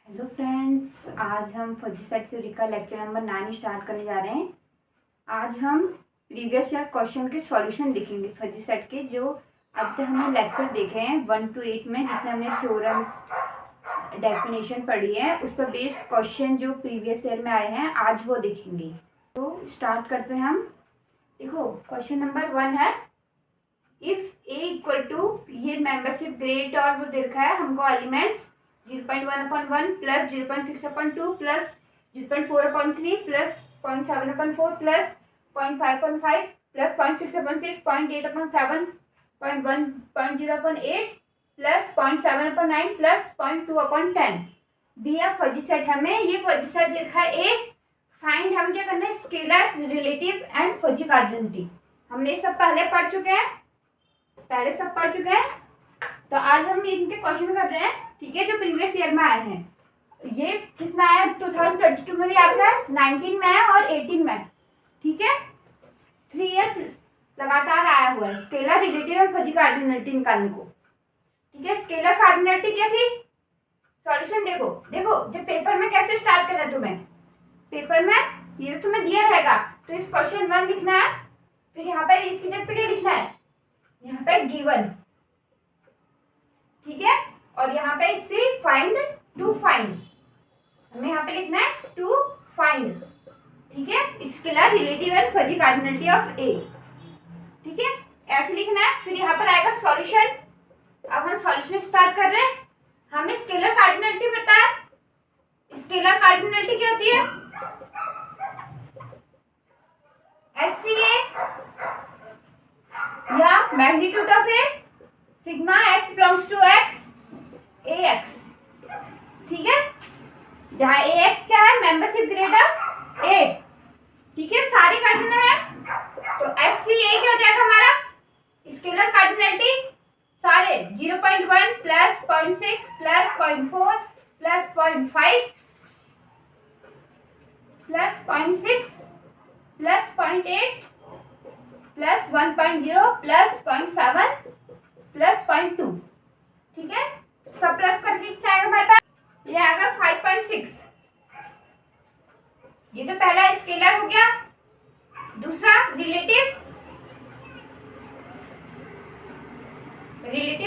Hello friends, आज हम fuzzy set theory का लेक्चर नंबर 9 स्टार्ट करने जा रहे हैं। आज हम प्रीवियस ईयर क्वेश्चन के सॉल्यूशन देखेंगे फजी सेट के। जो अब तक हमने लेक्चर देखे हैं 1 to 8 में, जितने हमने थ्योरम्स डेफिनेशन पढ़ी है उस पर बेस्ड क्वेश्चन जो प्रीवियस ईयर में आए हैं आज वो देखेंगे। तो स्टार्ट करते हैं हम। देखो क्वेश्चन नंबर 1 है, इफ ए इक्वल टू, ये मेंबरशिप ग्रेड और वो दे रखा है हमको elements 0.1/1 plus 0.6/2 plus 0.4/3 plus 0.7/4 plus 0.5/5 plus 0.6/6 0.8/7 0.8 plus 0.7/9 plus 0.2/10 be a fuzzy set. हमें ये फजी सेट लिखा है ए। फाइंड हम क्या करना है, scalar, relative and fuzzy cardinality. हमने ये सब पहले पढ़ चुके हैं, तो आज हम इनके क्वेश्चन कर रहे हैं, ठीक है, जो प्रीवियस ईयर में आए हैं। ये किसमें आया है, 2022 में भी आता है, 19 में है और 18 में, ठीक है। 3 इयर्स लगातार आया हुआ है स्केलर, रिलेटिव और फजी कार्डिनलिटी निकालने को, ठीक है। स्केलर कार्डिनलिटी क्या थी, सॉल्यूशन देखो जब पेपर में कैसे स्टार्ट करना है तुम्हें, पेपर में ये तुम्हें दिया रहेगा तो इस क्वेश्चन 1 लिखना है, फिर यहाँ पर इसकी जगह पे क्या लिखना है, यहाँ पे गिवन, ठीक है, और यहाँ पे इससे फाइंड, टू फाइंड, हमें यहाँ पे लिखना है टू फाइंड, ठीक है, scalar, relative and fuzzy cardinality of A, ठीक है, ऐसे लिखना है। फिर यहाँ पर आएगा सॉल्यूशन। अब हम सॉल्यूशन स्टार्ट कर रहे हैं। हमें स्केलर कार्डिनलिटी पता है, स्केलर कार्डिनलिटी क्या होती है, SCA या magnitude of A sigma x belongs to x ax, ठीक है, जहां ax क्या है, मेंबरशिप ग्रेड ऑफ a, ठीक है, सारे कार्डिनल है। तो SCA क्या हो जाएगा हमारा, स्केलर कार्डिनलिटी, सारे 0.1 plus 0.6 plus 0.4 plus 0.5 plus 0.6 plus 0.8 plus 1.0 plus 0.7 plus 0.2, ठीक है, सब प्लस करके क्या आएगा हमारे पास, ये आएगा 5.6। ये तो पहला स्केलर हो गया। दूसरा रिलेटिव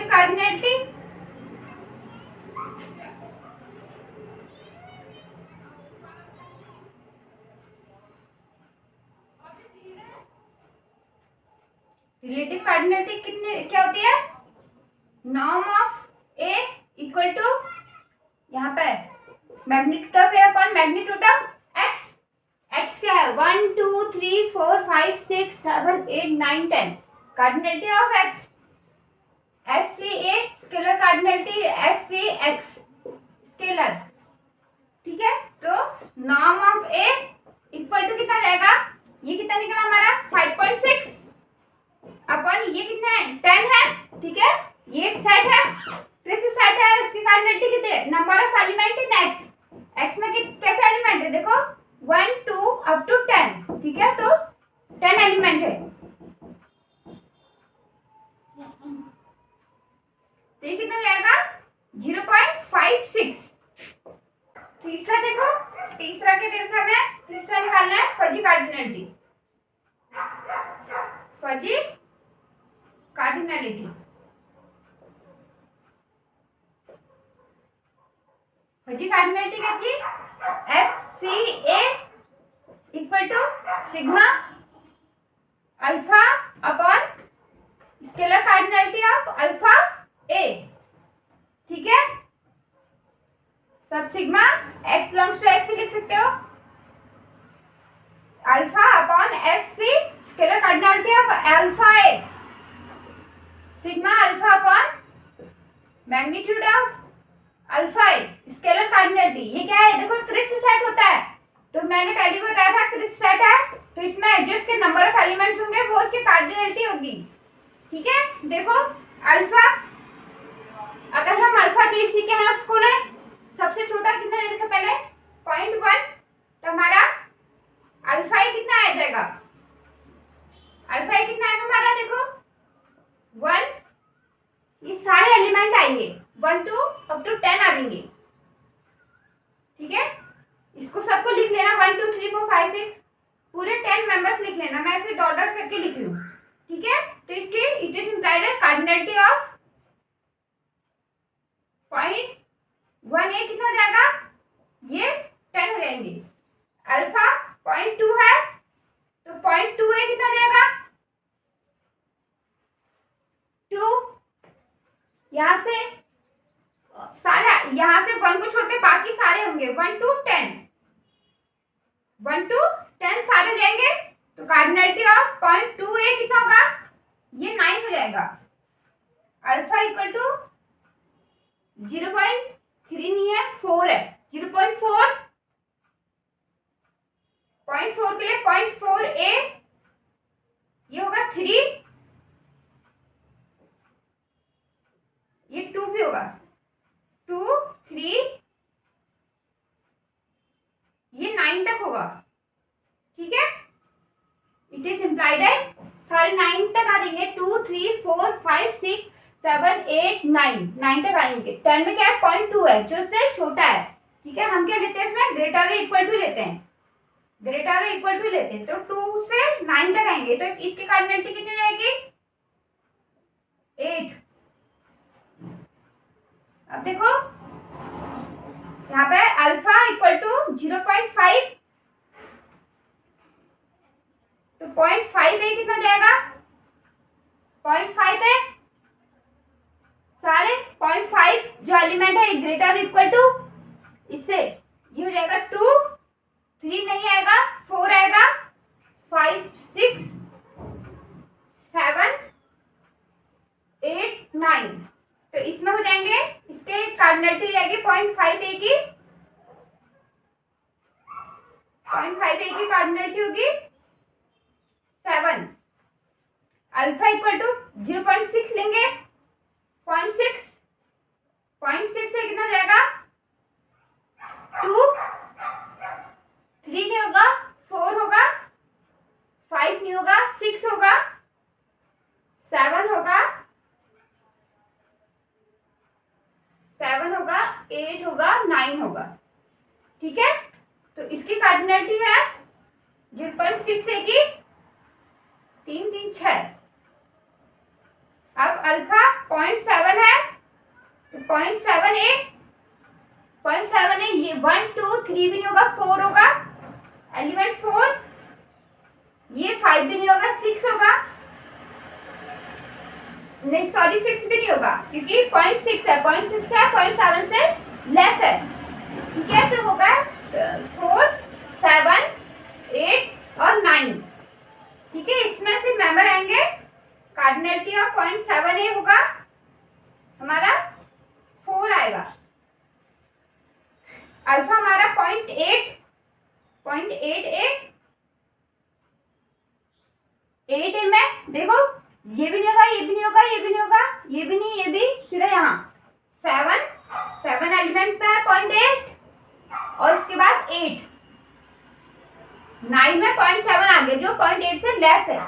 कार्डिनलिटी, रिलेटिव कार्डिनलिटी कितने क्या होती है, norm of A equal to, यहाँ पे magnitude of A upon magnitude of x. X क्या है, 1 2 3 4 5 6 7 8 9 10, cardinality of x. SCA scalar cardinality, SCX scalar, ठीक है। तो norm of A equal to कितना रहेगा, ये कितना निकला हमारा 5.6 अपन ये कितना है 10 है, ठीक है, ये एक सेट है, किस सेट है, उसकी कार्डिनलिटी कितने, number of element in x, x में कैसे एलिमेंट है, देखो 1 2 अप टू 10, ठीक है, तो 10 एलिमेंट है, तो ये कितना जाएगा 0.56। तीसरा देखो, तीसरा क्या देखा है, तीसरा निकालना है fuzzy cardinality, fuzzy cardinality, fuzzy cardinality क्या थी, FCA equal to sigma alpha upon scalar cardinality of alpha A, ठीक है, सब sigma x belongs to x भी लिख सकते हो, alpha upon SC scalar cardinality of alpha A, sigma alpha upon magnitude of alpha A scalar cardinality. ये क्या है, देखो क्रिप्स सेट होता है, तो मैंने पहले बताया था क्रिप्स सेट है, तो इसमें जो इसके नंबर ऑफ एलिमेंट्स होंगे वो उसकी कार्डिनलिटी होगी, ठीक है। देखो अल्फा, अगर हम अल्फा जो इसी के हैं उसको ले, सबसे छोटा कितना देखा पहले 0.1, तो हमारा अल्फा ए कितना आ जाएगा, अल्फा ए कितना आएगा हमारा, देखो 1, ये सारे एलिमेंट आएंगे 1 to up to 10 आ जाएंगे, 5 6 पूरे 10 मेंबर्स लिख लेना, मैं ऐसे डॉट डॉट करके लिख लूँ, ठीक है। तो इसके it is implied cardinality of 0.1 कितना हो जाएगा, ये 10 हो जाएंगे। अल्फा 0.2 है तो 0.2 कितना हो जाएगा 2, यहाँ से सारा, यहाँ से 1 को छोड़ के बाकी सारे होंगे 1 to 10, 1 to 10 सारे जाएंगे, तो कार्डिनलिटी ऑफ 0.2 कितना होगा, ये 9 हो जाएगा। अल्फा इक्वल टू 0.3 नहीं है, 4 है, 0.4, 0.4 के लिए 0.4a ये होगा 3, ये 2 भी होगा 2 3, ये 9 तक होगा, ठीक है। इट इज इम्प्लाइड है सारे 9 तक आ जाएंगे, 2 3 4 5 6 7 8 9 तक आएंगे। 10 में क्या है 0.2 है जो उससे छोटा है, ठीक है। हम क्या लेते हैं इसमें ग्रेटर इक्वल टू लेते हैं, ग्रेटर इक्वल टू लेते हैं, तो 2 से 9 तक आएंगे, तो इसकी कार्डिनलिटी कितनी जाएगी 8। अब देखो यहाँ पे अल्फा इक्वल टू 0.5, तो 0.5 है कितना जाएगा 0.5 है, सारे 0.5 जो एलिमेंट है ग्रेटर इक्वल टू इससे ये हो जाएगा 2, 3 नहीं आएगा, 4 आएगा, 5 6 7 8 9, तो इसमें हो जाएंगे, इसके कार्डिनलिटी जाएगी 0.5a की, 0.5a की कार्डिनलिटी होगी 7। अल्फा इक्वल टू 0.6 लेंगे, 0.6 से कितना हो जाएगा 2, 3 नहीं होगा, 4 होगा, 5 नहीं होगा, 6 होगा, 7 होगा, 8 होगा, 9 होगा, ठीक है। तो इसकी कार्डिनलिटी है 0.6 है की 3 3 6। अब अल्फा 0.7 है तो 0.7a ये 1 2 3 भी नहीं होगा, 4 होगा, एलिमेंट 4, ये 5 भी नहीं होगा, 6 होगा, नहीं सॉरी 6 भी नहीं होगा क्योंकि 0.6 है, 0.6 क्या है 0.7 से लेस है, ठीक है। तो होगा 4 7 8 और 9, ठीक है। इसमें से मेंबर आएंगे, कार्डिनलिटी ऑफ 0.7a होगा हमारा 4 आएगा, अल्फा हमारा 0.8 8a में देखो ये भी नहीं होगा, ये भी नहीं होगा, ये भी नहीं होगा, ये भी नहीं, ये भी सीधा यहाँ 7 एलिमेंट पे है 0.8 और इसके बाद 8, 9 में 0.7 आ गया जो 0.8 से लेस है,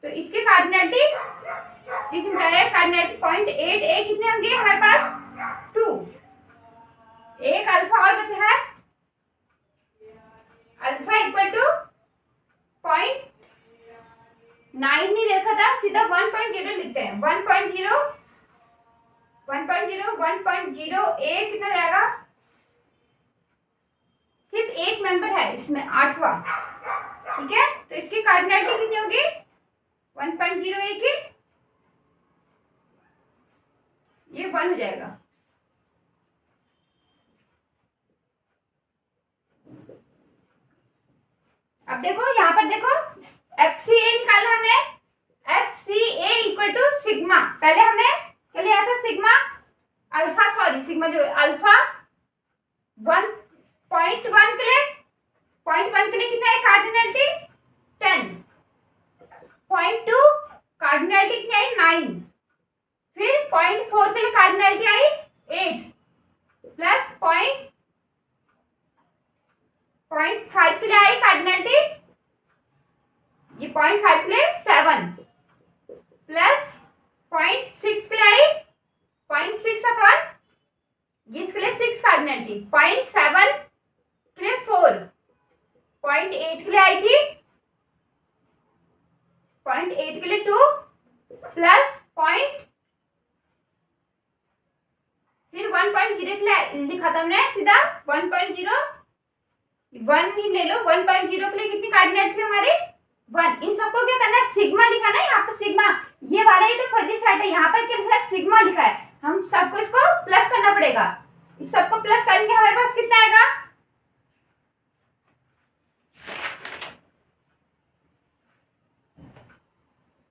तो इसकी कार्डिनलिटी कार्डिनलिटी 0.8a कितने होंगे हमारे पास 2, एक अल्फा और बचा है, अल्फा इक्वल टू 0.9 नहीं देखा था, सीधा 1.0 लिखते हैं, 1.0 1.0 कितना जाएगा, सिर्फ एक मेंबर है इसमें 8वां, ठीक है। तो इसकी कार्डिनलिटी कितनी होगी 1.0a की, ये 1 हो जाएगा। अब देखो यहाँ पर देखो FCA निकाला हमने, FCA इक्वल टू सिग्मा, पहले हमने क्या लिया था सिग्मा अल्फा, सॉरी सिग्मा जो अल्फा 1.1 के लिए, 0.1 के लिए कितना है कार्डिनलिटी 10, 0.2 कार्डिनलिटी कितनी आई 9, फिर 0.4 के लिए कार्डिनलिटी आई 8 प्लस 0.5 के लिए आई कार्डिनलिटी, ये 0.5 के लिए 7 प्लस 0.6 के लिए आई 0.6 अपॉन ये इसके लिए 6 कार्डिनलिटी, 0.7 के लिए 4 लिखा था हमने सीधा 1.0, 1 ही ले लो। 1.0 के लिए कितनी कार्डिनेट थी हमारी 1। इन सबको क्या करना है, सिग्मा लिखा ना यहाँ पर, सिग्मा। ये वाला ही तो फजी सेट है, यहाँ पर क्या लिखा है, सिग्मा लिखा है। हम सबको इसको प्लस करना पड़ेगा। इस सबको प्लस करेंगे हमारे पास कितना आएगा,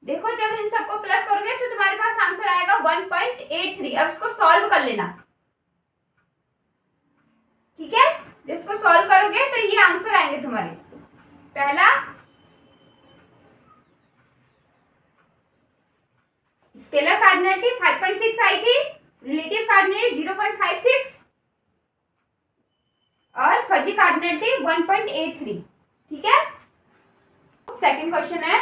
देखो जब इन सबको प्लस करोगे तो तुम्हारे पास आंसर आएगा 1.83। अब इसको सॉल्व कर लेना, ठीक है। जब इसको सॉल्व करोगे तो ये आंसर आएंगे तुम्हारे। पहला स्केलर कार्डिनलिटी 5.6 आई थी, रिलेटिव कार्डिनलिटी 0.56 और फजी कार्डिनलिटी 1.83, ठीक है। सेकंड क्वेश्चन है,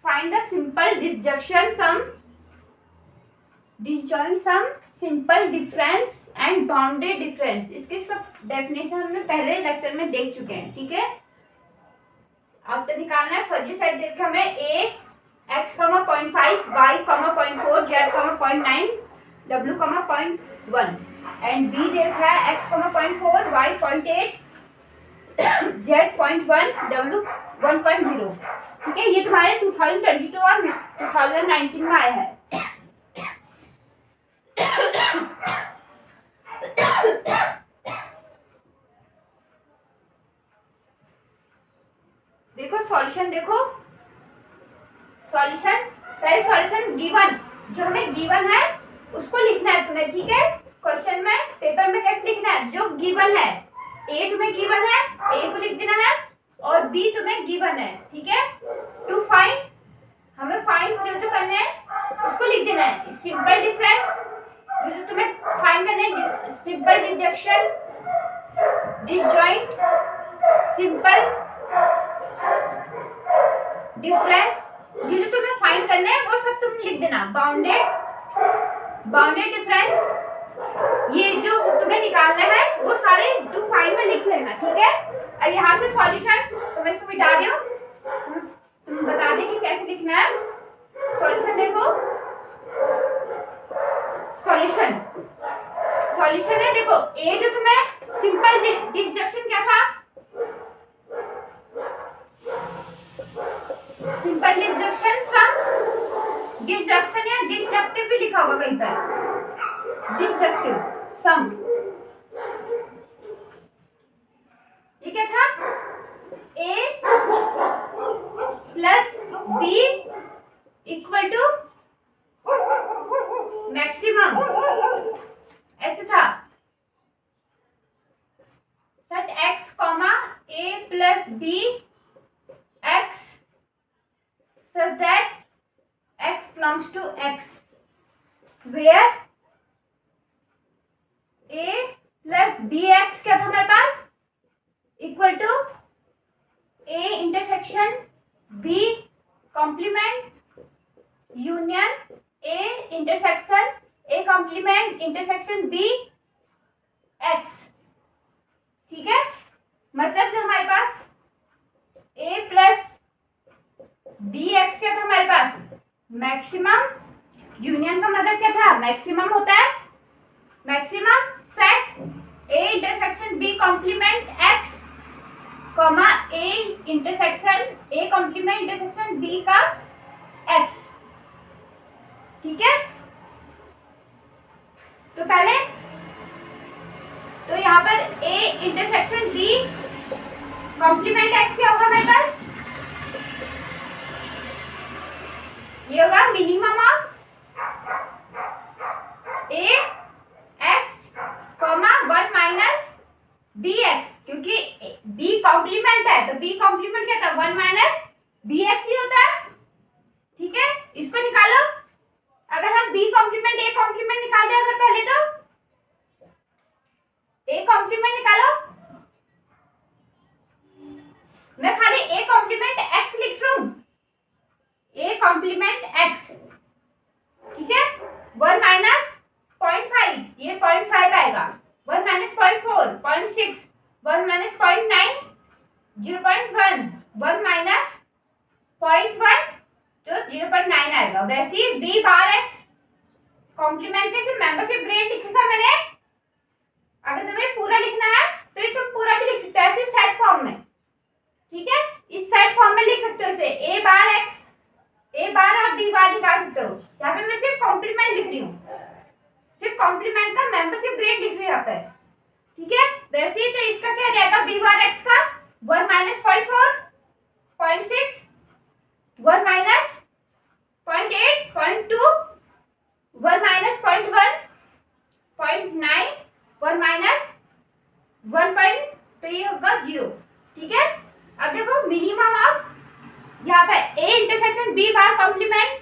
find the simple disjunction sum, disjoint sum, simple difference and bounded difference. इसके सब डेफिनेशन हमने पहले लेक्चर में देख चुके हैं, ठीक है। अब तो निकालना है फजी सेट। देख हमें a x 0.5, y 0.4, z 0.9, w 0.1 and b देखा है x 0.4, y 0.8, z 0.1, w 1.0, ठीक है। ये तुम्हारे 2022 और 2019 में आया है। देखो सॉल्यूशन, देखो सॉल्यूशन, पहले सॉल्यूशन गिवन, जो हमें गिवन है उसको लिखना है तुम्हें, ठीक है। क्वेश्चन में पेपर में कैसे लिखना है, जो गिवन है, ए तुम्हें गिवन है, ए को लिख देना है और बी तुम्हें गिवन है, ठीक है। टू फाइंड, हमें फाइंड जो करने हैं उसको लिख देना है। सिंपल डिफरेंस जो तुम्हें फाइंड करना है, simple disjunction, disjoint, simple difference, जो तुम्हें फाइंड करना है वो सब तुम लिख देना। बाउंडेड, बाउंडेड डिफरेंस, ये जो तुम्हें निकालना है वो सारे टू फाइंड में लिख लेना, ठीक है। अब यहाँ से सॉल्यूशन तो मैं इसको मिटा रही हूँ, तुम बता दे कि कैसे लिखना है। सॉल्यूशन देखो, सॉल्यूशन, सॉल्यूशन है देखो, ए जो तुम्हें सिंपल डिसजंक्शन क्या था, सिंपल डिसजंक्शन सम, डिसजंक्शन या डिसजंक्टिव भी लिखा होगा कहीं पर, डिसजंक्टिव सम, ये क्या था, a plus b equal to maximum, ऐसे था। Set x comma a plus b x such that x belongs to x, where a plus bx क्या था हमारे पास, equal to a intersection b complement union a intersection a complement intersection b x, ठीक है। मतलब जो हमारे पास a प्लस बी एक्स क्या था हमारे पास, मैक्सिमम, यूनियन का मतलब क्या था, मैक्सिमम होता है, maximum set A intersection B complement x comma A intersection A complement intersection B का एक्स, ठीक है। तो पहले तो यहाँ पर A intersection B complement x क्या होगा हमारे पास, ये होगा minimum of A x comma 1 minus B x, क्योंकि बी कॉम्प्लीमेंट है तो बी कॉम्प्लीमेंट क्या था, 1 माइनस बी एक्स ही होता है, ठीक है। इसको निकालो, अगर हम बी कॉम्प्लीमेंट ए कॉम्प्लीमेंट निकाल जाए अगर पहले, तो ए कॉम्प्लीमेंट निकालो, मैं खाली ए कॉम्प्लीमेंट एक्स लिख रहा हूं, ए कॉम्प्लीमेंट एक्स, ठीक है। 1 माइनस 0.5, ये 0.5 आएगा, 1 माइनस 0.4 0.6, 1 माइनस 0.9 0.1, 1 माइनस 0.1 जो 0.9 आएगा। वैसे ही बी बार एक्स कॉम्प्लीमेंट के मेंबरशिप ग्रेड लिखा मैंने, अगर तुम्हें पूरा लिखना है तो ये तुम पूरा भी लिख सकते हो ऐसे सेट फॉर्म में, ठीक है, इस सेट फॉर्म में लिख सकते हो इसे a बार x, a बार आप b बार निकाल सकते हो। यहाँ पे मैं सिर्फ कॉम्प्लीमेंट लिख रही हूँ, सिर्फ कॉम्प्लीमेंट का मेंबरशिप ग्रेड लिख रही हूँ यहाँ पे, ठीक है। वैसे ही तो इसका क्या जाएगा, b बार x का 1 माइनस 0.4, 0.6, 1 माइनस 0.8, 0.2, 1 माइनस 0.1, 0.9, 1 माइनस 1. तो ये होगा 0, ठीक है। अब देखो मिनिमम ऑफ यहाँ पे a intersection b bar complement,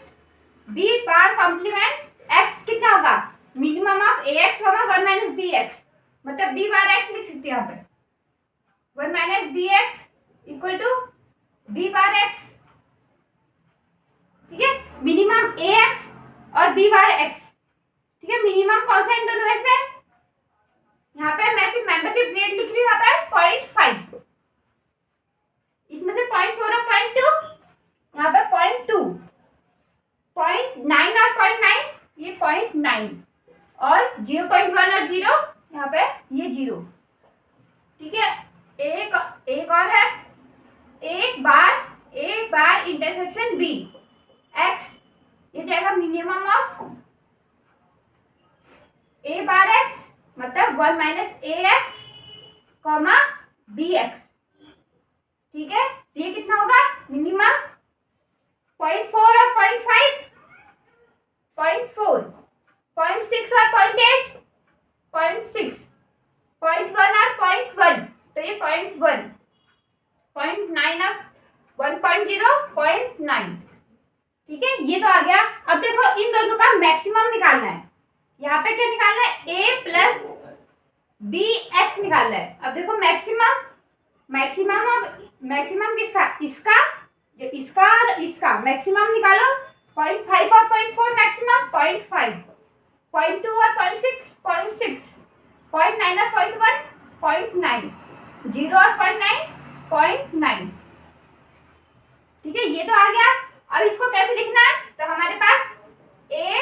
b bar complement x कितना होगा, minimum of ax 1 minus bx, मतलब b बार x लिख सकते हैं यहाँ पे 1 minus bx equal to b bar x, ठीक है। मिनिमम ax और b बार x, ठीक है। मिनिमम कौन सा इन दोनों में से, यहाँ पे मैं सिर्फ मेंबरशिप ग्रेड लिख रही हूँ, यहाँ पे 0.5, इसमें से 0.4 और 0.2, यहाँ पे 0.2, 0.9 और 0.9, ये 0.9 और 0.1 और 0, यहाँ पे ये 0, ठीक है। एक और है, एक बार इंटरसेक्शन b x, ये जाएगा minimum of a bar x, मतलब 1 माइनस ax कॉमा bx, ठीक है। ये कितना होगा, मिनिमम 0.4 और 0.5, 0.4, 0.6 और 0.8, 0.6, 0.1 और 0.1, तो ये 0.1, 0.9 और 1.0, 0.9, ठीक है। ये तो आ गया। अब देखो इन दोनों का मैक्सिमम निकालना है, यहाँ पे क्या निकालना है, a प्लस बी एक्स निकालना है। अब देखो मैक्सिमम किसका, इसका, जो इसका और इसका मैक्सिमम निकालो, 0.5 और 0.4 मैक्सिमम, 0.5, 0.2 और 0.6, 0.6, 0.9 और 0.1, 0.9, 0 और 0.9, 0.9, ठीक है। ये तो आ गया। अब इसको कैसे लिखना है, तो हमारे पास a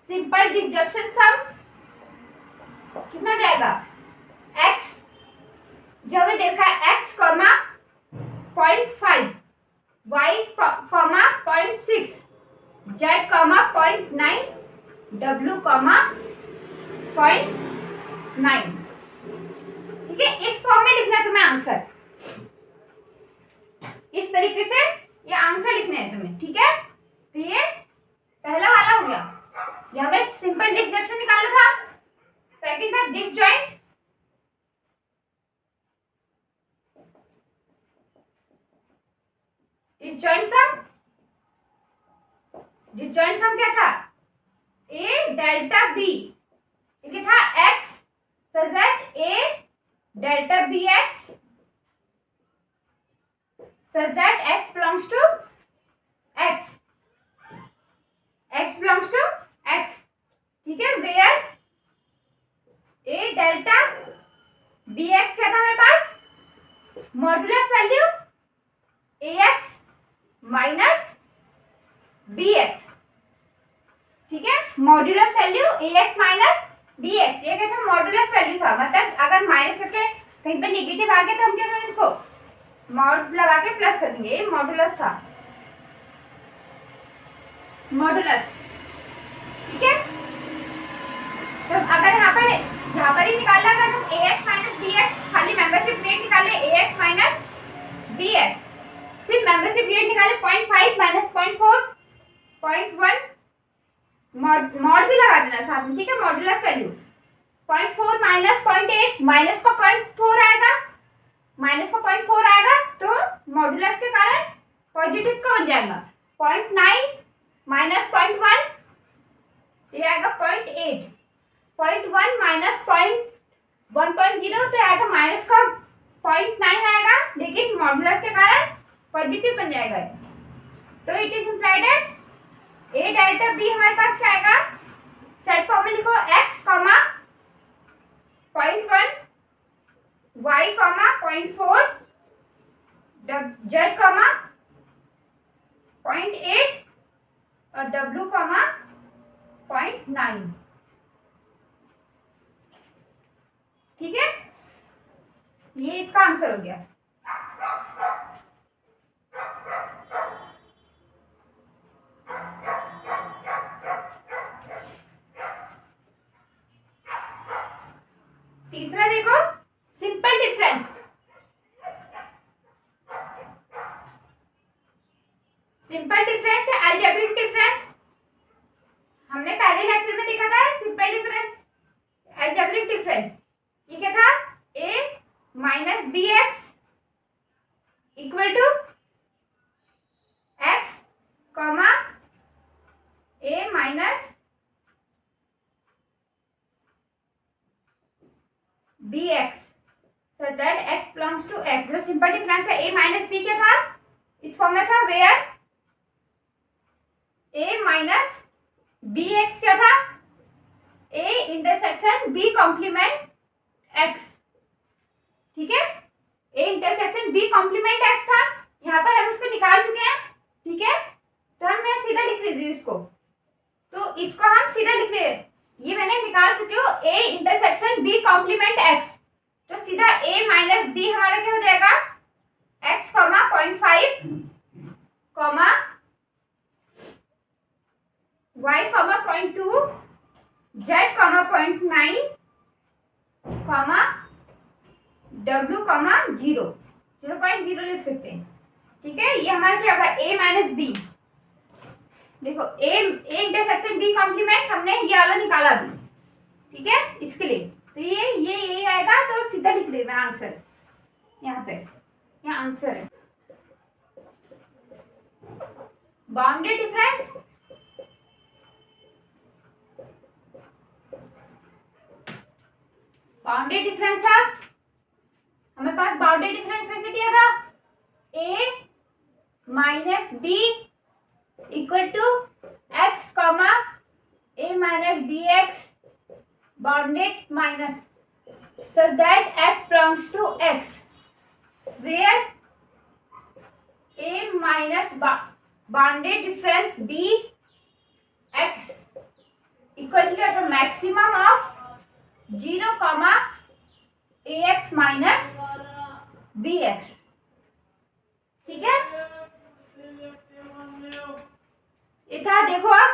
सिंपल डिसजंक्शन सम कितना जाएगा, x जो हमें देखा है x comma 0.5, y comma 0.6, z comma 0.9, w comma 0.9, ठीक है। इस फॉर्म में लिखना है तुम्हें आंसर, इस तरीके से ये आंसर लिखने हैं तुम्हें, ठीक है। तो ये पहला वाला हो गया, यहाँ पे सिंपल डिसजंक्शन निकालना था, सेकंड था डिसजॉइंट, डिसजॉइंट सम क्या था, a डेल्टा b, ठीक है, था x such that a delta bx such that x belongs to x, ठीक है। वेयर a डेल्टा bx क्या था मेरे पास, modulus value ax minus bx, ठीक है। Modulus value ax minus bx, ये क्या था, मॉडुलस वैल्यू था, मतलब अगर माइनस करके कहीं पे नेगेटिव आ गया तो हम क्या करेंगे, इसको मॉड लगा के प्लस कर देंगे, ये मॉडुलस था, मॉडुलस, ठीक है। तो अगर यहाँ पर ही निकालना, अगर हम ax माइनस bx, खाली मेंबरशिप ग्रेड निकाले ax माइनस bx, सिर्फ मेंबरशिप ग्रेड निकाले 0.5 माइनस 0.4, 0.1, मॉड भी लगा देना साथ में, ठीक है। मॉडुलस वैल्यू 0.4 माइनस 0.8, माइनस का 0.4 आएगा, तो मॉडुलस के कारण पॉजिटिव का बन जाएगा, 0.9 माइनस 0.1, ये आएगा 0.8, 0.1 माइनस 1.0, तो आएगा माइनस का 0.9 आएगा, लेकिन मॉडुलस के कारण पॉजिटिव बन जाएगा। तो it is implied that a delta b हमारे पास क्या आएगा, सेट फॉर्म में लिखो x comma 0.1, y comma 0.4, z comma 0.8 और w कॉमा 0.9, ठीक है, ये इसका आंसर हो गया। तीसरा देखो, सिंपल डिफरेंस। सिंपल डिफरेंस है अलजेब्रिक डिफरेंस, हमने पहले लेक्चर में देखा था। सिंपल डिफरेंस, अलजेब्रिक डिफरेंस, ये क्या था? a minus B x equal to x comma a minus B x so that x belongs to x। जो सिंपल डिफरेंस है a माइनस बी क्या था? इस फॉर्म में था where a minus B x क्या था? a intersection b complement x। ठीक है, a intersection b complement x था, यहाँ पर हम उसको निकाल चुके हैं। ठीक है, तो हम मैं सीधा लिख रही थी इसको, तो इसको हम सीधा लिख रहे हैं, ये मैंने निकाल चुकी हूँ a intersection b complement x। तो सीधा a माइनस बी हमारा क्या हो जाएगा? x comma 0.5 comma y comma 0.2 z comma 0.9 comma w comma 0.0 लिख सकते हैं। ठीक है, ये हमारा क्या होगा? a minus B. देखो a इंटरसेक्शन b कॉम्प्लीमेंट हमने ये वाला निकाला अभी। ठीक है, इसके लिए तो ये आएगा, तो सीधा लिख दे मैं आंसर यहाँ पे, यहाँ आंसर है। बाउंडेड डिफरेंस, बाउंडेड डिफरेंस था हमारे पास। बाउंडेड डिफरेंस कैसे दिया था? a minus B equal to x comma a minus B x bounded minus such that x belongs to x where a minus bounded difference b x equal to the maximum of 0 comma ax minus bx। ठीक है, ये था। देखो अब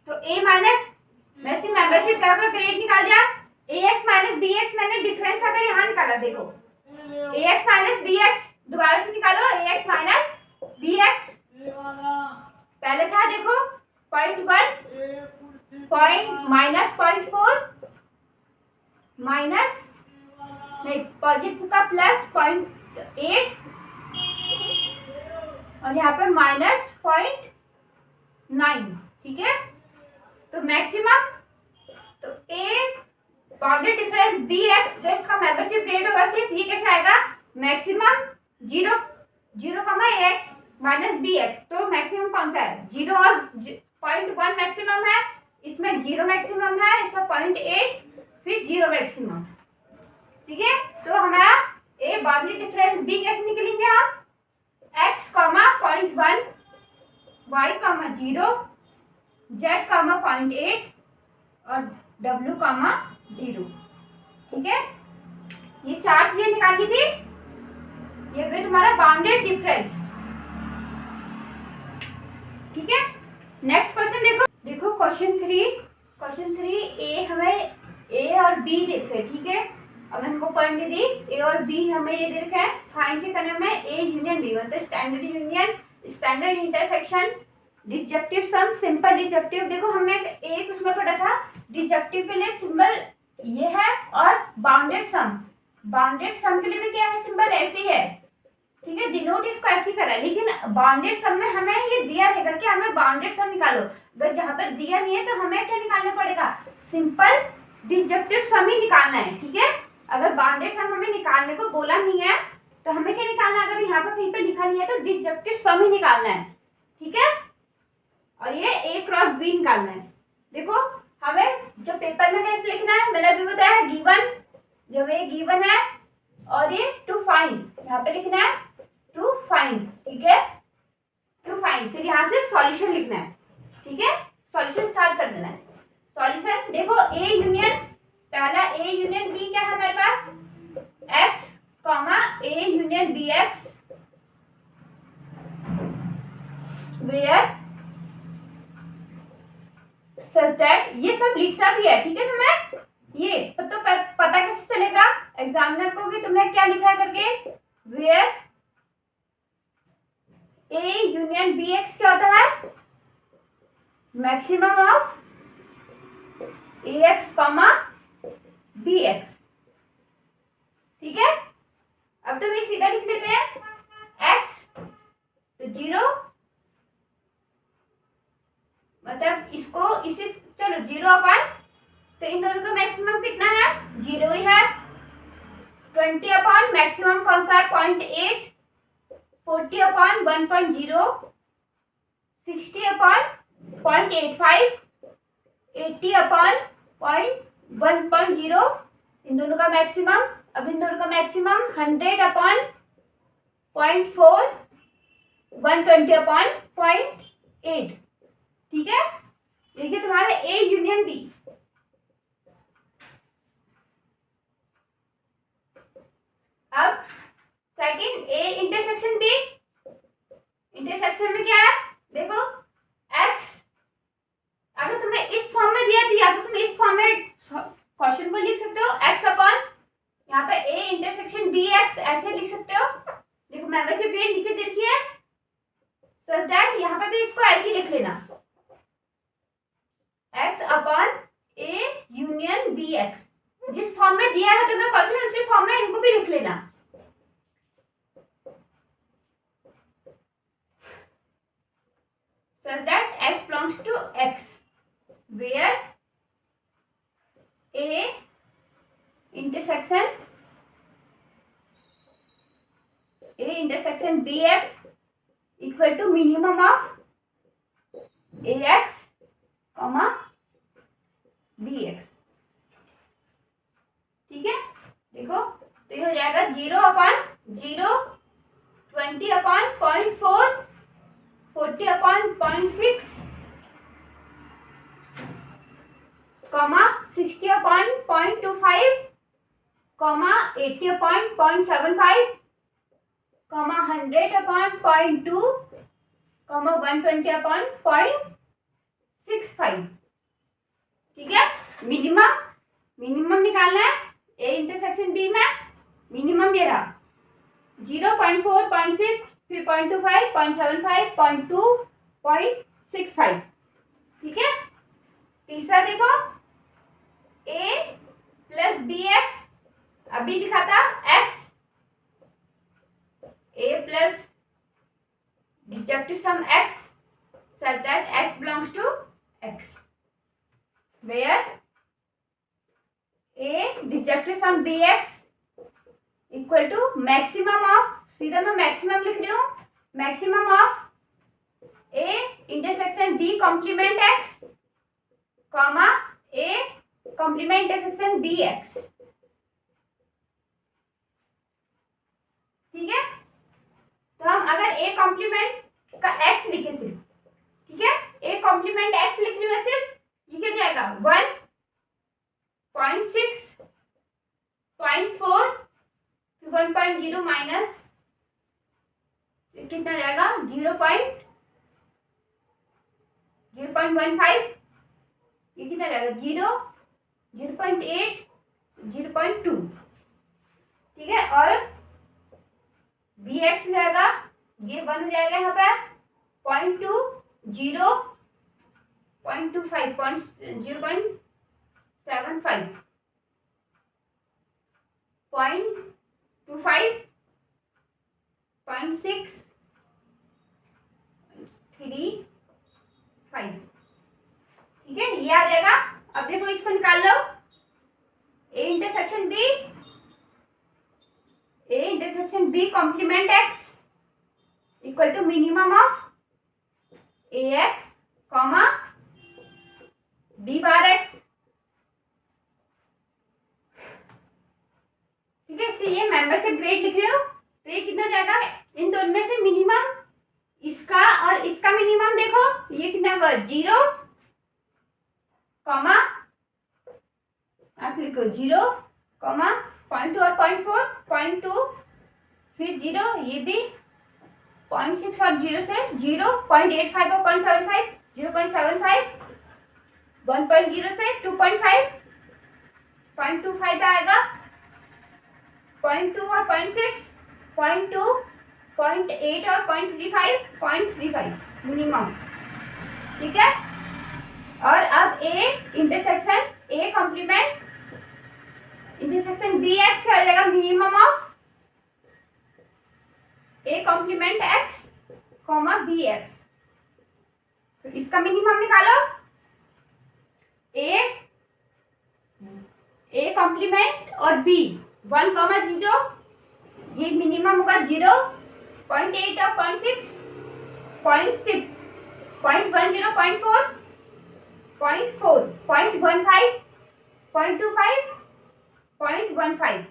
तो a minus वैसे membership का grade निकाल दिया, ax माइनस bx मैंने डिफरेंस अगर यहाँ निकाला, देखो ax माइनस bx दोबारा से निकालो, ax माइनस bx पहले था देखो 0.1 माइनस 0.4 माइनस नहीं पॉजिटिव का प्लस 0.8 और यहाँ पर माइनस 0.9। ठीक है, तो मैक्सिमम तो a बाउंडेड डिफरेंस bx जो इसका मेंबरशिप ग्रेड होगा सिर्फ ये कैसे आएगा? मैक्सिमम 0 कमा x माइनस bx। तो मैक्सिमम कौन सा है? 0 और 0.1 मैक्सिमम है, इसमें 0 मैक्सिमम है, इसमें 0.8 फिर 0 मैक्सिमम। ठीक है, तो हमारा a बाउंडेड डिफरेंस b कैसे निकलेंगे हम? x comma 0.1 y comma 0 z comma 0.8 और w कॉमा 0। ठीक है, ये चार चीजें निकाली थी, ये गई तुम्हारा बाउंडेड डिफरेंस। ठीक है, नेक्स्ट क्वेश्चन देखो क्वेश्चन 3 ए हमें ए और बी देखे। ठीक है, अब हमको पॉइंट दी ए और बी हमें ये दे रखा है, फाइंड के करने में ए यूनियन बी मतलब स्टैंडर्ड यूनियन, स्टैंडर्ड इंटरसेक्शन, डिसजक्टिव सम, सिंपल डिसजक्टिव। देखो हमने एक उसमें पढ़ा था डिसजक्टिव के लिए सिंबल ये है और बाउंडेड सम के लिए भी क्या है? सिंबल ऐसे ही है। ठीक है, डिनोट इसको ऐसे ही करा है, लेकिन बाउंडेड सम में हमें ये दिया रहेगा कि हमें बाउंडेड सम निकालो। अगर जहां पर दिया नहीं है तो हमें क्या निकालना पड़ेगा? सिंपल डिसजक्टिव सम ही निकालना है। ठीक है, अगर बाउंडेड सम हमें निकालने को बोला नहीं है तो हमें क्या निकालना है? अगर यहाँ पर कहीं पे लिखा नहीं है तो डिसजक्टिव सम ही निकालना है। ठीक है, और ये a क्रॉस b निकालना है। देखो हमें जो पेपर में कैसे लिखना है मैंने अभी बताया, गिवन जब ये गिवन है और ये टू फाइंड, यहाँ पे लिखना है टू फाइंड। ठीक है, टू फाइंड, फिर यहाँ से सॉल्यूशन लिखना है। ठीक है, सॉल्यूशन स्टार्ट कर देना है। सॉल्यूशन देखो a यूनियन, पहला a यूनियन b क्या है हमारे पास? Union B x where such that, ये सब लिखना भी है, ठीक है। तो मैं ये तो पता कैसे चलेगा एग्जामिनर को कि तुमने क्या लिखा है करके। Where A union B x क्या होता है, maximum of A x comma B x, ठीक है। अब तो ये सीधा लिख लेते हैं एक्स तो 0, मतलब इसको इसी, चलो 0 अपन, तो इन दोनों का मैक्सिमम कितना है, 0 ही है। 20 अपॉन मैक्सिमम कौन सा है, 0.8, 40 अपॉन 1.0, 60 अपॉन 0.85, 80 अपॉन 1.0, इन दोनों का मैक्सिमम। अब इन दोनों का मैक्सिमम 100 अपॉन 0.4, 120 अपॉन 0.8, ठीक है। देखिए तुम्हारा ए यूनियन बी। अब second A intersection B, intersection में क्या है देखो, एक्स अगर तुमने इस फॉर्म में दिया तो या तो तुम इस फॉर्म में क्वेश्चन को लिख सकते हो, एक्स अपॉन यहाँ पे ए इंटरसेक्शन बी एक्स ऐसे लिख सकते हो। देखो मैं वैसे भी नीचे दे रखी है सच दैट, यहाँ पे भी इसको ऐसे ही लिख लेना, x upon A union B x, जिस फॉर्म में दिया है तुम्हें क्वेश्चन उसी फॉर्म में इनको भी लिख लेना। such that x belongs to x where a intersection bx equal to minimum of ax comma bx, ठीक है। देखो तो ये हो जाएगा 0 upon 0, 20 upon 0.4, 40 upon 0.6, comma 60 upon 0.25, comma 80 upon 0.75, comma 100 upon 0.2, comma 120 upon 0.65, ठीक है। मिनिमम निकालना है ए इंटरसेक्शन बी में, मिनिमम ये रहा 0.4, 0.6, फिर 0.25, 0.75, 0.2, 0.65, ठीक है। तीसरा देखो a प्लस बी एक्स, अभी लिखा था x, a plus disjunctive sum x such that x belongs to x where a disjunctive sum bx equal to maximum of, सीधा मैं मैक्सिमम लिख रही हूँ, maximum of A intersection B complement x comma A complement intersection B x, ठीक है। तो हम अगर ए कॉम्प्लीमेंट का एक्स लिखे सिर्फ, ठीक है, ए कॉम्प्लीमेंट एक्स लिख रही हूँ सिर्फ, ये क्या जाएगा 1.6, 0.4, 1.0 माइनस कितना जाएगा 0.15, ये कितना जाएगा 0, 0.8, 0.2, ठीक है। और बी एक्स हो जाएगा, ये 1 हो जाएगा यहाँ पे 0.2, 0, 0.25, 0.75, 0.25, 0.6, 3.5, ठीक है, ये आ जाएगा। अब देखो इसको निकाल लो, A intersection B complement x equal to minimum of A x comma B bar x, ठीक है। इससे ये मेंबरशिप ग्रेड लिख रही हूँ, तो ये कितना जाएगा, इन दोनों में से मिनिमम इसका और इसका मिनिमम देखो, ये कितना होगा 0 कॉमा लिखो 0 कॉमा 0.2 और 0.4, 0.2, फिर 0, ये भी 0.6 और 0 से 0.85 और 0.75, 0.75, 1.0 से 2.5, 0.25 आएगा, 0.2 और 0.6, 0.2, 0.8 और 0.35, 0.35 मिनिमम। ठीक है। और अब A intersection A complement intersection B x आ जाएगा minimum of A complement x comma B x. तो इसका मिनिमम निकालो। ए कॉम्प्लीमेंट और बी 1,0, ये मिनिमम होगा 0.8 और 0.6, 0.6, 0.10, 0.4, 0.4, 0.15, 0.25, 0.15,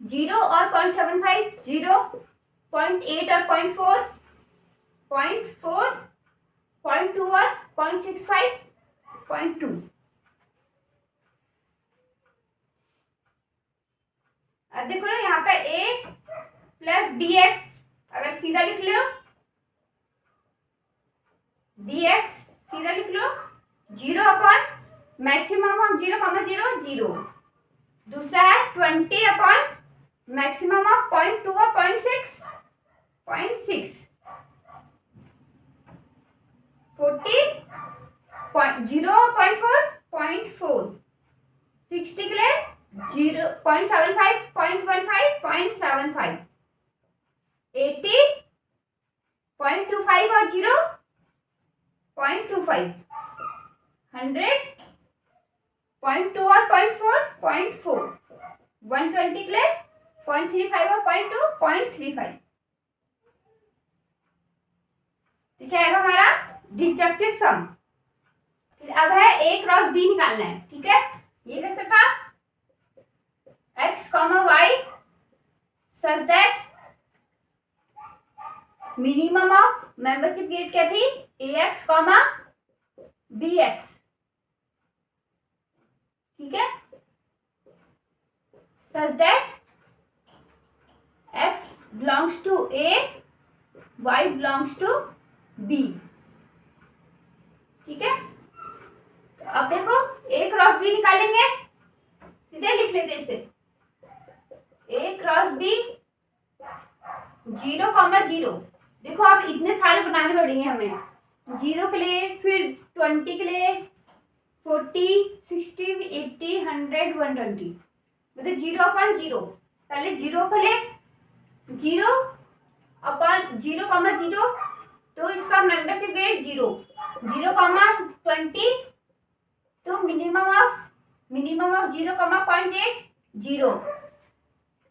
0 और 0.75, 0.8 और 0.4, 0.4, 0.2 और 0.65, 0.2। अब देखो ना यहाँ पे a प्लस बी एक्स, अगर सीधा लिख लो बी एक्स सीधा लिख लो 0 अपॉन मैक्सिमम ऑफ 0,0, 0। दूसरा है 20 अपॉन मैक्सिमम ऑफ 0.2 और 0.6, 0.6, 40, 0.4, 0.4, 60 के लिए 0.75, 0.15, 0.75, 80, 0.25 और 0.25, 100, 0.2 और 0.4, 0.4, 120 के लिए 0.35 और 0.2, 0.35। ठीक है हमारा डिस्ट्रक्टिव सम। अब है a क्रॉस b निकालना है। ठीक है, ये कैसे था, x, y such that minimum of membership grade क्या थी, ax, bx। ठीक है, such that x belongs to a, y belongs to b। ठीक है, तो अब देखो a क्रॉस b निकालेंगे, सीधे लिख लेते इसे, a क्रॉस b 0,0। देखो आप इतने सारे बनाने पड़ेंगे हमें, 0 के लिए, फिर 20 के लिए, 40, 60, 80, 100, 120, मतलब 0/0। पहले 0 के लिए 0/0,0, तो इसका मेंबरशिप ग्रेड 0, 0,20, तो मिनिमम ऑफ 0,8, 0।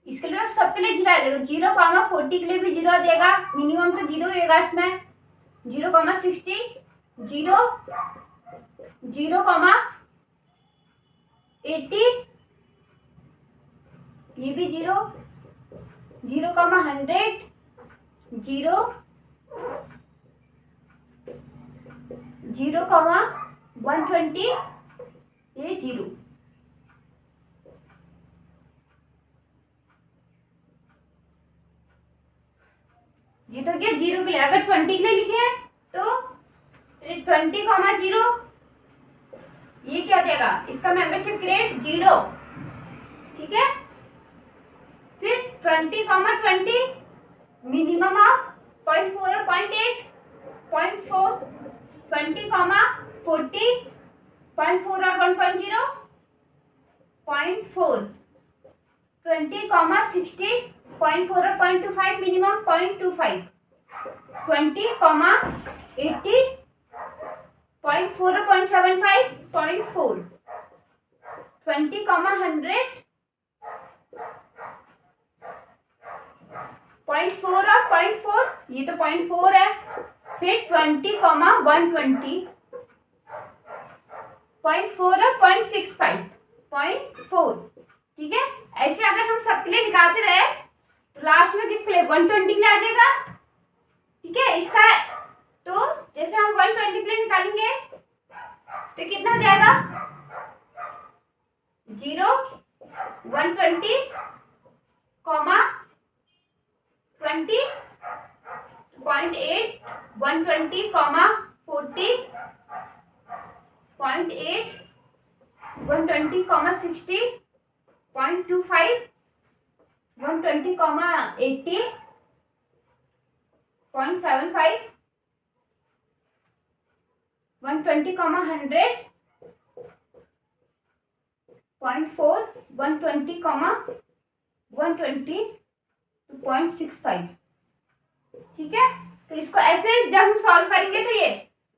इसके लिए सबके लिए 0 आ जाएगा, 0,40 के लिए भी 0 आ जाएगा, मिनिमम तो 0 होगा इसमें, 0,60, 0, 0,80, ये भी 0, 0,100, 0, 0,120, ये 0। ये तो क्या 0 के लिए, अगर 20 के लिए लिखे हैं तो 20,0, ये क्या हो जाएगा, इसका मेंबरशिप ग्रेड 0। ठीक है, फिर 20,20 मिनिमम ऑफ 0.4 और 0.8, 0.4, 20,40, 0.4 और 1.0, 0.4, 20,60, 0.4 और 0.25 मिनिमम, 0.25, 20,80, 0.4 और 0.75, 0.4, 20,100, 0.4 और 0.4, ये तो 0.4 है, फिर 20,120, 0.4 और 0.65, 0.4। ठीक है, ऐसे अगर हम सबके लिए निकालते रहे तो लास्ट में किसके लिए 120 के लिए आ जाएगा। ठीक है, इसका तो जैसे हम 120 के लिए निकालेंगे तो कितना हो जाएगा, 0, 120, 20, 0.8, 120, 40, 0.8, 120, 60, 0.25, 120, 80, 0.75, 120, 100, 0.4, 120, 120, 0.65। ठीक है, तो इसको ऐसे जब हम सॉल्व करेंगे तो ये,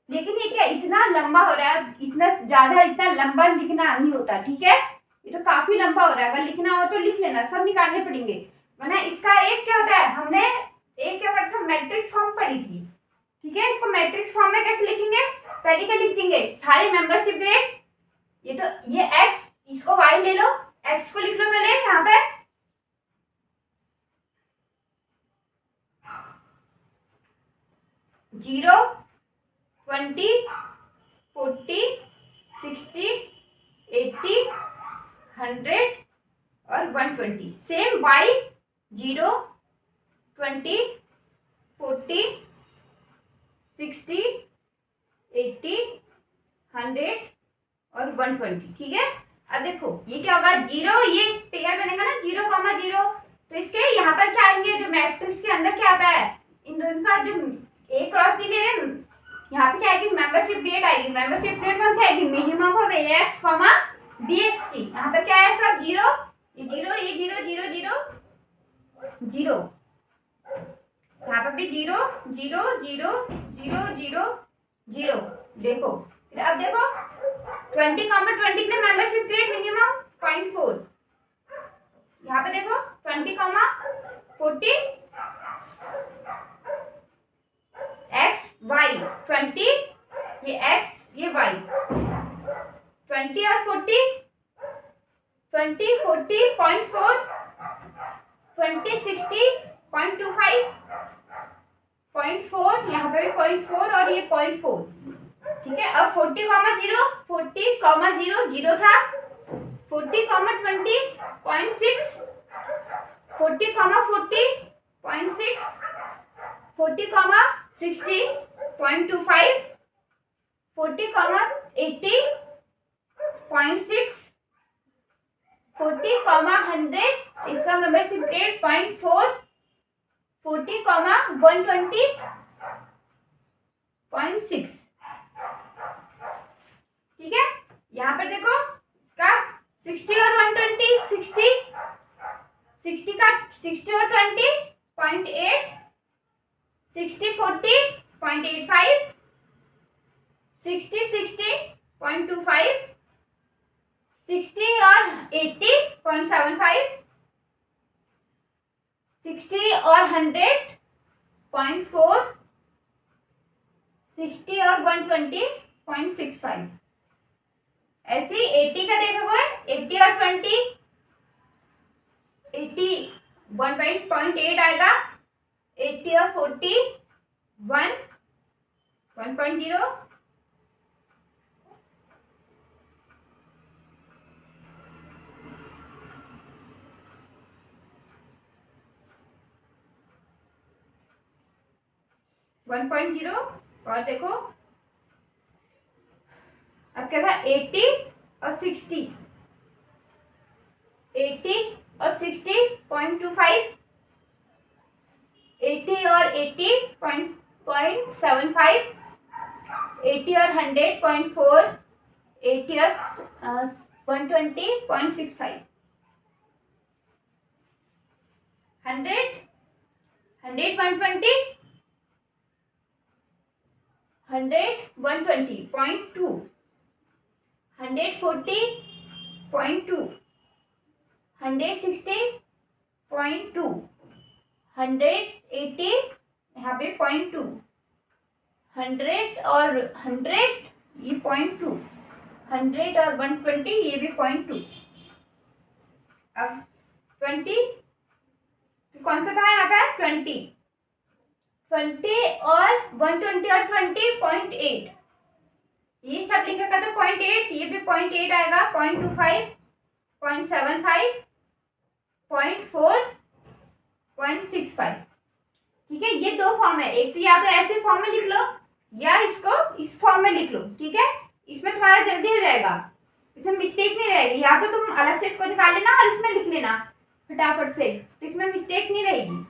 लेकिन ये क्या इतना लंबा हो रहा है, इतना ज्यादा इतना लंबा लिखना नहीं होता। ठीक है, ये तो काफी लंबा हो रहा है, अगर लिखना हो तो लिख लेना, सब निकालने पड़ेंगे, वरना इसका एक क्या होता है, हमने एक क्या पढ़ा था, मैट्रिक्स फॉर्म पढ़ी थी। ठीक है, इसको मैट्रिक्स फॉर्म में कैसे लिखेंगे, पहले क्या लिख देंगे, सारे मेंबरशिप ग्रेड, ये तो ये एक्स, इसको वाई ले लो, एक्स को लिख लो पहले यहाँ पे, जीरो, 20, 40, 60, 80, 100 और 120। सेम वाई, 0, 20, 40, 60, 80, 100 और 120। ठीक है, अब देखो ये क्या होगा, 0, ये पेयर बनेगा ना 0,0, तो इसके यहाँ पर क्या आएंगे, जो मैट्रिक्स के अंदर क्या आता है, इन दोनों का जो ए क्रॉस बी ले रहे हैं, यहाँ पे क्या आएगी, मेंबरशिप ग्रेड आएगी। मेंबरशिप ग्रेड कौन सी आएगी, minimum of x comma B x की। यहाँ पर क्या है सब 0, ये 0, ये 0, 0, 0, 0, यहाँ पर भी 0, 0, 0, 0, 0, 0। देखो फिर अब देखो 20,20 के लिए मेंबरशिप ग्रेड मिनिमम 0.4, यहाँ पे देखो 20,40 एक्स वाई, 20 ये एक्स ये वाई, 20 और 40, 20, 40, 0.4, 20, 60, 0.25, 0.4, यहाँ पे भी 0.4 और ये 0.4। ठीक है, अब 40,0, 40,0, 0 था, 40,20, 0.6, 40,40, 0.6, 40,60, 0.25, 40,80, 0.6, 40,100, इसका मेंबरशिप ग्रेड 0.4, 40,120, 0.6। ठीक है, यहाँ पर देखो इसका 60 और 120, 60 का 60 और 20, 0.8, 60, 40, 0.85, 60, 60, 0.25, 60 और 80, 0.75, 60 और 100, 0.4, 60 और 120, 0.65। ऐसे 80 का देखोगे, 80 और 20, 80 1.8 आएगा, 80 और 40 1.0, 1.0। और देखो अब क्या था, 80 और 60, 80 और 60, 0.25, 80 और 80, 0.75, 80 और 100, 0.4, 80 और 120, 0.65, 100, 120, 100, 120, 0.2, 140, 0.2, 160, 0.2, 180, यहाँ पे 0.2, 100 और 100 ये 0.2, 100 और 120 ये भी 0.2। अब 20 कौन सा था यहाँ पे, 20 और 120 और 20, 0.8, ये सब लिखेगा तो 0.8, ये भी 0.8 आएगा, 0.25, 0.75, 0.4, 0.65। ठीक है, ये दो फॉर्म है, एक तो या तो ऐसे फॉर्म में लिख लो या इसको इस फॉर्म में लिख लो। ठीक है, इसमें तुम्हारा जल्दी हो जाएगा, इसमें मिस्टेक नहीं रहेगी। या तो तुम अलग से इसको निकाल लेना और इसमें लिख लेना फटाफट से, तो इसमें मिस्टेक नहीं रहेगी।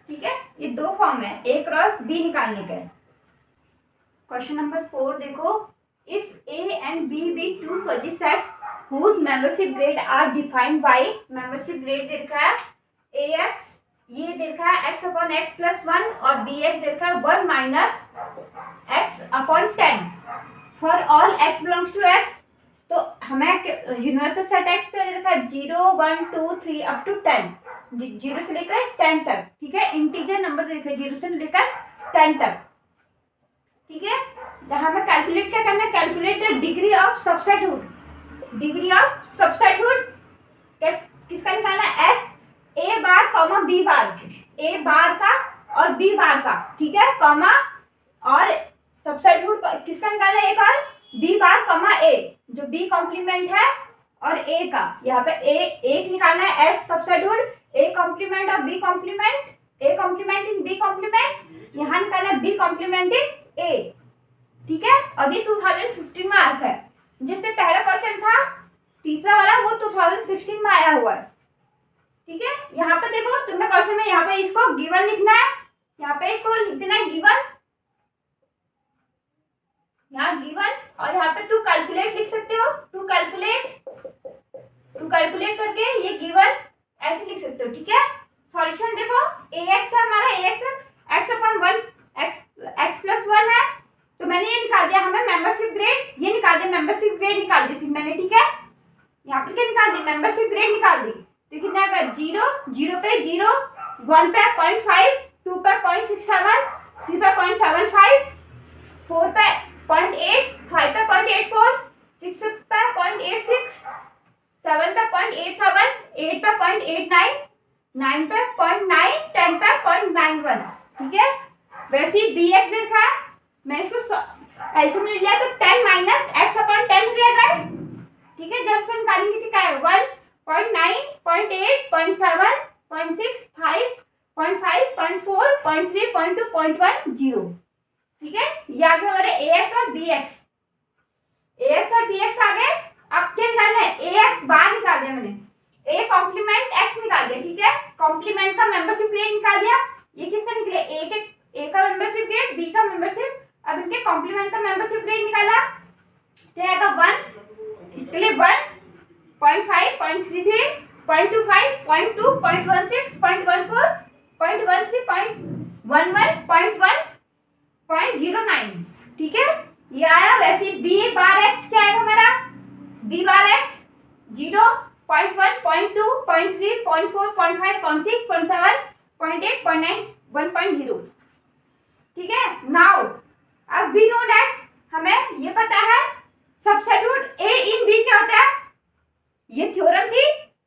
ठीक है, ये दो फॉर्म है A क्रॉस B निकालने के। क्वेश्चन नंबर 4 देखो, if A and B be two fuzzy sets whose membership grade are defined by, membership grade दे रखा है AX, ये दे रखा है x अपॉन एक्स प्लस 1 और BX दे रखा है 1 माइनस x upon 10 for all x belongs to x। तो हमें यूनिवर्सल सेट x का दे रखा है 0 1 2 3 अप टू 10, 0 से लेकर 10 तक। ठीक है, इंटीजर नंबर दे रखा है 0 से लेकर 10 तक। ठीक है, हमें कैलकुलेट क्या करना है, calculate the degree of subsethood. Degree of subsethood किसका निकालना है, S A bar comma B bar, A bar का और बी बार का। ठीक है, कॉमा और सबसेटहुड किसका निकालना है, एक और बी बार कॉमा ए, जो बी कॉम्प्लीमेंट है और ए का, यहाँ पे ए एक निकालना है एस सबसेटहुड, ए कॉम्प्लीमेंट और B complement, A complement in B complement, यहाँ निकालना है बी कॉम्प्लीमेंट इन ए। ठीक है, अभी 2015 मार्क है, जिससे पहला क्वेश्चन था तीसरा वाला वो 2016 में आया हुआ है। ठीक है, यहाँ पे देखो तुम्हें क्वेश्चन में यहाँ पे इसको गिवन लिखना है, यहाँ पे इसको लिख देना है गिवन, यहाँ गिवन, और यहाँ पे टू कैलकुलेट लिख सकते हो, टू कैलकुलेट करके ये गिवन ऐसे लिख सकते हो। ठीक है, सॉल्यूशन देखो ax है हमारा, ax x upon 1 x plus 1 है, तो मैंने ये निकाल दिया, हमें मेंबरशिप ग्रेड ये निकाल दिया, मेंबरशिप ग्रेड निकाल दी सिर्फ मैंने। ठीक है, यहाँ पे क्या निकाल दी, मेंबरशिप ग्रेड निकाल दी। तो कितना आएगा 0 0 पे 0, 1 पे 0.5, 2 पे 0.67, 3 पे 0.75, 4 पे 0.8, 5 पे 0.84, 6 पे 0.86, 7 पे 0.87, 8 पे 0.89, 9 पे 0.9, 10 पे 0.91। ठीक है, वैसे ही बी एक्स देखा है, मैं इसको ऐसे में लिया तो 10 माइनस एक्स अपॉन 10 रहेगा। ठीक है, जब इसको निकालेंगे तो क्या है 1 0.9 0.8 0.7 0.6 5 0.5 0.4 0.3 0.2 0.1 0। ठीक है, ये आ गए हमारे ax और bx, ax और bx आ गए। अब क्या निकालना है, ax बार निकाल दिया मैंने, a कॉम्प्लीमेंट x निकाल दिया। ठीक है, कॉम्प्लीमेंट का मेंबरशिप ग्रेड निकाल दिया, ये किसका निकले a का मेंबरशिप ग्रेड, b का मेंबरशिप, अब इनके कॉम्प्लीमेंट का मेंबरशिप ग्रेड निकाला तो आएगा 1, इसके लिए 1 0.5 0.33 0.25 0.2 0.16 0.14 0.13 0.11 0.1 0.09। ठीक है, ये आया। वैसे बी बार एक्स क्या आएगा हमारा, बी बार एक्स 0 0.1 0.2 0.3 0.4 0.5 0.6 0.7 0.8 0.9 1.0। ठीक है, नाउ अब वी नो दैट, हमें ये पता है सबसेट्यूट ए इन बी क्या होता है, ये थ्योरम थी।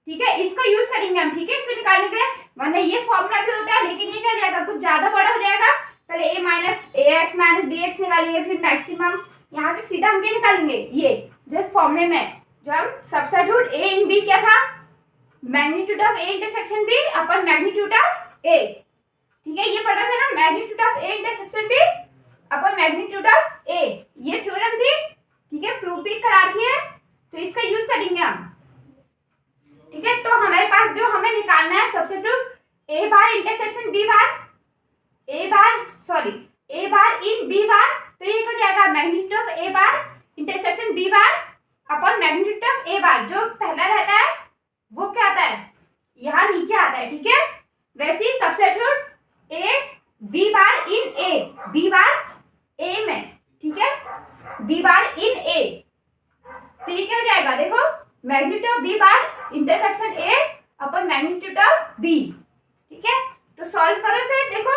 ठीक है, इसको यूज करेंगे हम। ठीक है, इसको निकालने के लिए, वरना ये फॉर्मूला भी होता है लेकिन ये क्या जाएगा, कुछ ज्यादा बड़ा हो जाएगा। पहले a minus ax minus bx निकालेंगे, फिर मैक्सिमम यहाँ से सीधा हम क्या निकालेंगे, ये जो फॉर्मूले में जो हम सबसेट्यूट a इन b क्या था, magnitude of a intersection b upon magnitude of a। ठीक है, ये पढ़ा था ना, magnitude of a intersection b upon magnitude of a, ये थ्योरम थी। ठीक है, प्रूफ भी करा रखी है, तो इसका यूज करेंगे हम। ठीक है, तो हमारे पास जो हमें निकालना है सबसेट्यूट a bar intersection b bar, a bar in b बार, तो ये हो जाएगा magnitude of a bar intersection b bar upon magnitude of a बार। जो पहला रहता है वो क्या आता है, यहाँ नीचे आता है। ठीक है, वैसे ही सबसेट्यूट a b bar in a, b bar a में, ठीक है, b बार इन a, तो ये क्या हो जाएगा, देखो magnitude of b bar intersection a upon magnitude of b। ठीक है, तो सॉल्व करो से, देखो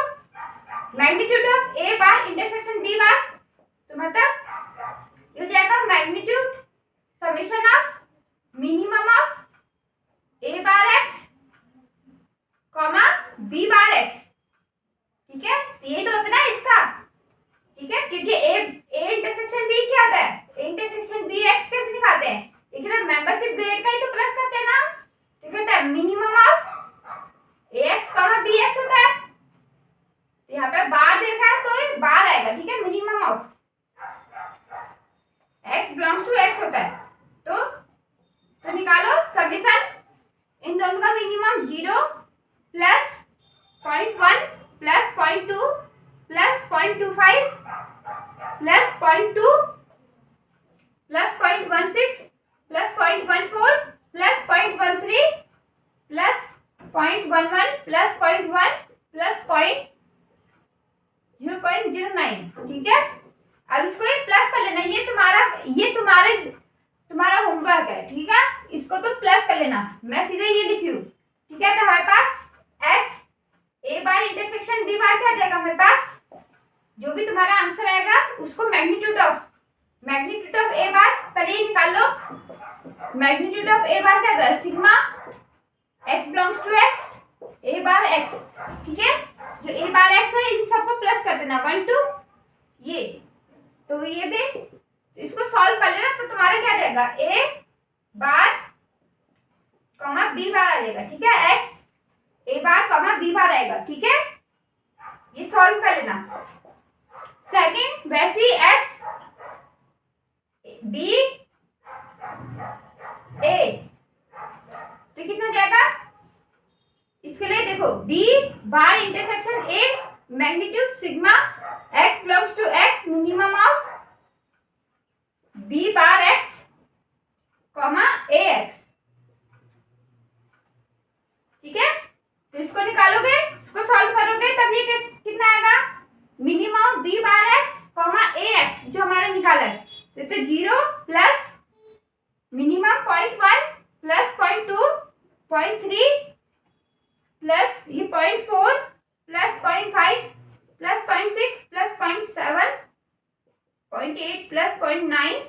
magnitude of a bar intersection b बार, तो मतलब ये हो जाएगा magnitude summation of minimum of a bar x comma b bar x। ठीक है, तो ये तो होता है ना इसका। ठीक है, क्योंकि a इंटरसेक्शन b क्या होता है, a इंटरसेक्शन b x कैसे निकालते हैं, लेकिन मेंबरशिप ग्रेड का ही तो प्लस करते हैं ना। ठीक है, minimum of ax comma bx ठीक है। अब इसको एक प्लस कर लेना, ये तुम्हारा होमवर्क है, ठीक है। इसको तो प्लस कर लेना, मैं सीधे ये लिख रही हूँ, ठीक है। तो हमारे पास S A bar intersection B bar क्या आ जाएगा हमारे पास, जो भी तुम्हारा आंसर आएगा उसको मैग्नीट्यूड ऑफ ए बार पहले ही निकाल लो। मैग्नीट्यूड ऑफ ए बार क्या है, sigma x belongs to x A bar x, ठीक है। जो ए बार एक्स है इन सबको प्लस कर देना 1 2 ये, तो ये भी इसको सॉल्व कर लेना, तो तुम्हारा क्या आ जाएगा ए बार कॉमा बी बार आ जाएगा, ठीक है। X A bar comma B बार आएगा, ठीक है। ये सॉल्व कर लेना। सेकंड वैसी एस बी ए, तो कितना जाएगा, इसके लिए देखो B bar intersection A magnitude sigma x belongs to x minimum of B bar x comma A x, ठीक है। तो इसको निकालोगे, इसको सॉल्व करोगे तब ये कितना आएगा, minimum B bar x comma A x जो हमारा निकाला है, तो 0 प्लस मिनिमम 0.1 प्लस 0.2 0.3 प्लस ये 0.4 plus 0.5 plus 0.6 plus 0.7 0.8 plus 0.9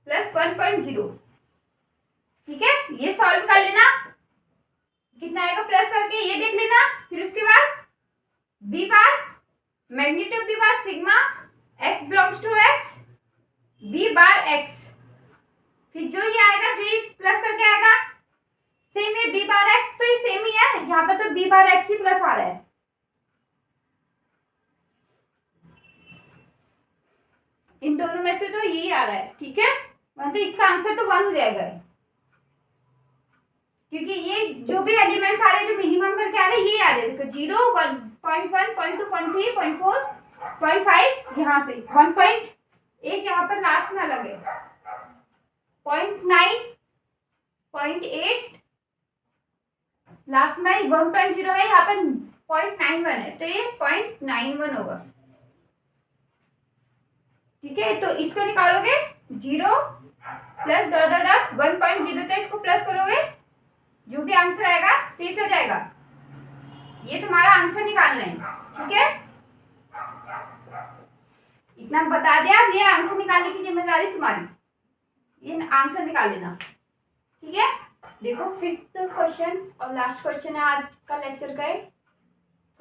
plus 1.0, ठीक है। ये सॉल्व कर लेना, कितना आएगा प्लस करके ये देख लेना। फिर उसके बाद B bar magnitude B bar sigma x belongs to x B bar x, फिर जो ये आएगा, जो ये प्लस करके आएगा सेम है बी बार एक्स, तो ये सेम ही है, यहाँ पर तो बी बार एक्स ही प्लस आ रहा है। इन दोनों में से तो यही आ रहा है, ठीक है। मतलब इसका आंसर तो 1 हो जाएगा, क्योंकि ये जो भी एलिमेंट्स आ रहे हैं जो मिनिमम करके आ रहे हैं ये आ रहे हैं 0 1 0.1 0.2 0.3 0.4 0.5 यहाँ से 1.1 यहाँ पर लास्ट में अलग है 0.9 0.8 लास्ट में 1.0 है, यहाँ पर 0.91 है, तो ये 0.91 होगा, ठीक है। तो इसको निकालोगे 0 प्लस डॉट डॉट डॉट 1.0, तो इसको प्लस करोगे जो भी आंसर आएगा तो ये क्या जाएगा, ये तुम्हारा आंसर निकालना है, ठीक है। इतना बता दिया, अब ये आंसर निकालने की जिम्मेदारी तुम्हारी, ये आंसर निकाल लेना, ठीक है। देखो 5th क्वेश्चन और लास्ट क्वेश्चन है आज का लेक्चर का,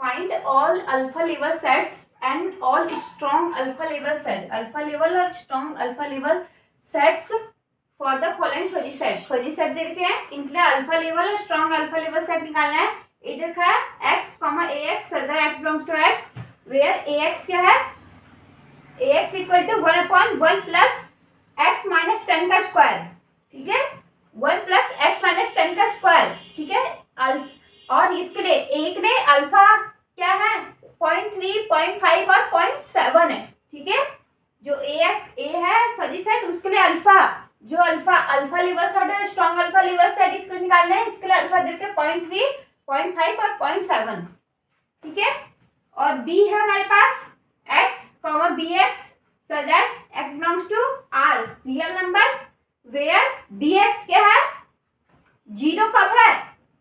find all alpha level sets and all strong alpha level set, alpha level और strong alpha level sets for the following fuzzy set. Fuzzy set दे रखे हैं, इनके लिए अल्फा लेवल और स्ट्रॉन्ग अल्फा लेवल सेट निकालना है। इधर का है x comma A x such that x belongs to x, where A x क्या है, A x equal to 1/1 plus x minus 10 का स्क्वायर, ठीक है। 1 प्लस एक्स माइनस 10 का स्क्वायर, ठीक है। और इसके लिए एक ने अल्फा क्या है 0.3 0.5 और 0.7 है, ठीक है। जो ए है फजी सेट उसके लिए अल्फा, जो अल्फा लेवल सेट है स्ट्रॉन्ग अल्फा लेवल सेट इसको निकालना है, इसके लिए अल्फा दे के 0.3 0.5 और 0.7, ठीक है। और बी है हमारे पास x comma B x so that x belongs to R real number, where B x क्या है 0 कब है,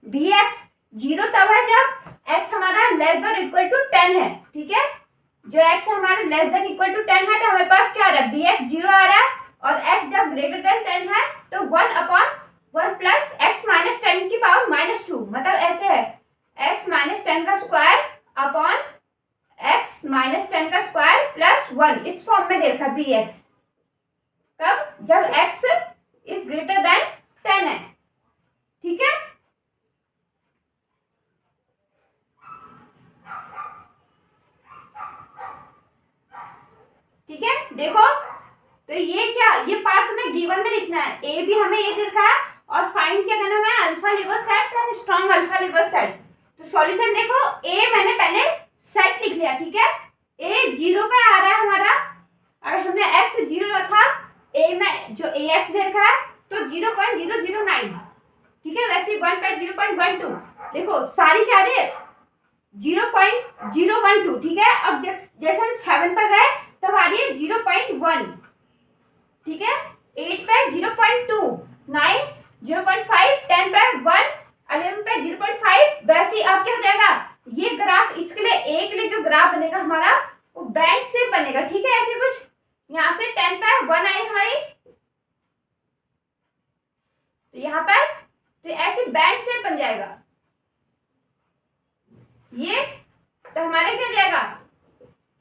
बी एक्स 0 तब है जब x हमारा लेस देन इक्वल टू 10 है, ठीक है। जो x हमारा लेस देन इक्वल टू 10 है तो हमारे पास क्या आ रहा है, बी एक्स 0 आ रहा है, और x जब ग्रेटर देन 10 है तो 1/1 प्लस एक्स माइनस 10 की पावर -2, मतलब ऐसे है x माइनस 10 का स्क्वायर अपॉन x माइनस 10 का स्क्वायर प्लस 1, इस फॉर्म में देखा बी एक्स कब, जब x इज ग्रेटर देन 10 है, ठीक है। ठीक है, देखो तो ये क्या, ये पार्ट तुम्हें गिवन में लिखना है, ए भी हमें ये दिखा है और फाइंड क्या करना है alpha level sets and strong alpha level set. तो सॉल्यूशन देखो, ए मैंने पहले सेट लिख लिया, ठीक है। ए 0 पे आ रहा है हमारा, अगर हमने x 0 रखा, ए में जो ए एक्स दे रखा है तो 0.009, ठीक है। वैसे 1.0.12, देखो सारी क्या रही है 0.012, ठीक है। अब जैसे हम 7 पर गए तब आ रही है 0.1, ठीक है। 8 पे 0.2, 9 0.5, 10 पे 1, 11 पे 0.5। वैसे ही अब क्या हो जाएगा ये ग्राफ, इसके लिए ए के लिए जो ग्राफ बनेगा हमारा वो बैंड से बनेगा, ठीक है। ऐसे कुछ यहाँ से 10 पे 1 आई हमारी, तो यहाँ पर तो ऐसे बैंड से बन जाएगा ये। तो हमारा क्या हो जाएगा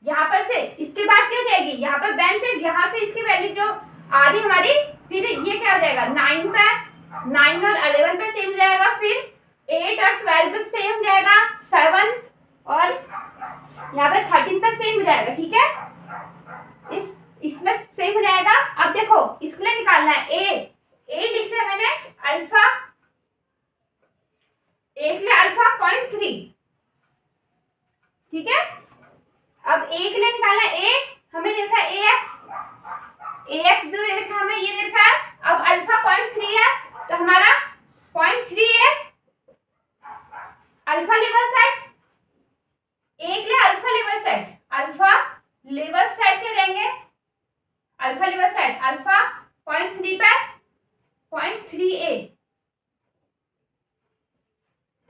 यहाँ पर से, इसके बाद क्या हो जाएगी यहाँ पर बैंड से, यहाँ से इसकी वैल्यू जो आ रही हमारी, फिर ये क्या हो जाएगा 9 पे, 9 और 11 पे सेम हो जाएगा, फिर 8 और 12 पे सेम हो जाएगा, 7 और यहाँ पे 13 पे सेम हो जाएगा, ठीक है। इसमें सेम हो जाएगा। अब देखो इसके लिए निकालना है ए लिख लिया मैंने, अल्फा ए के लिए अल्फा 0.3, ठीक है। अब ए के लिए निकालना है ए, हमें दे रखा है एक्स जो दे रखा है हमें ये दे रखा है। अब अल्फा 0.3 है तो हमारा 0.3 है अल्फा लेवल सेट, ए के लिए alpha level set, alpha level set क्या रहेंगे, अल्फा लेवल सेट अल्फा 0.3 पे 0.3 ए,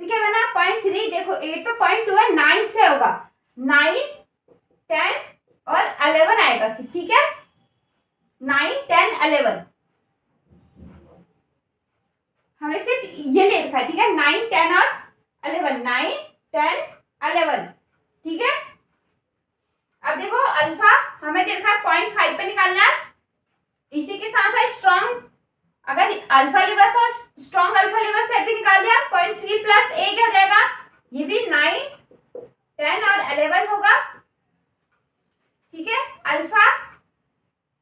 ठीक है ना। 0.3 देखो 8 पे 0.2 है, 9 से होगा, 9 10 और 11 आएगा, ठीक है। 9 10 11 हमें सिर्फ ये ले रखा है, ठीक है। 9 10 और 11, 9 10 11, ठीक है। अब देखो अल्फा हमें दे रखा है 0.5 पे निकालना है। इसी के साथ साथ स्ट्रॉन्ग, अगर अल्फा लेवल और स्ट्रॉन्ग अल्फा लेवल सेट भी निकाल दिया, 0.3 प्लस ए क्या हो जाएगा, ये भी 9 10 और 11 होगा, ठीक है। अल्फा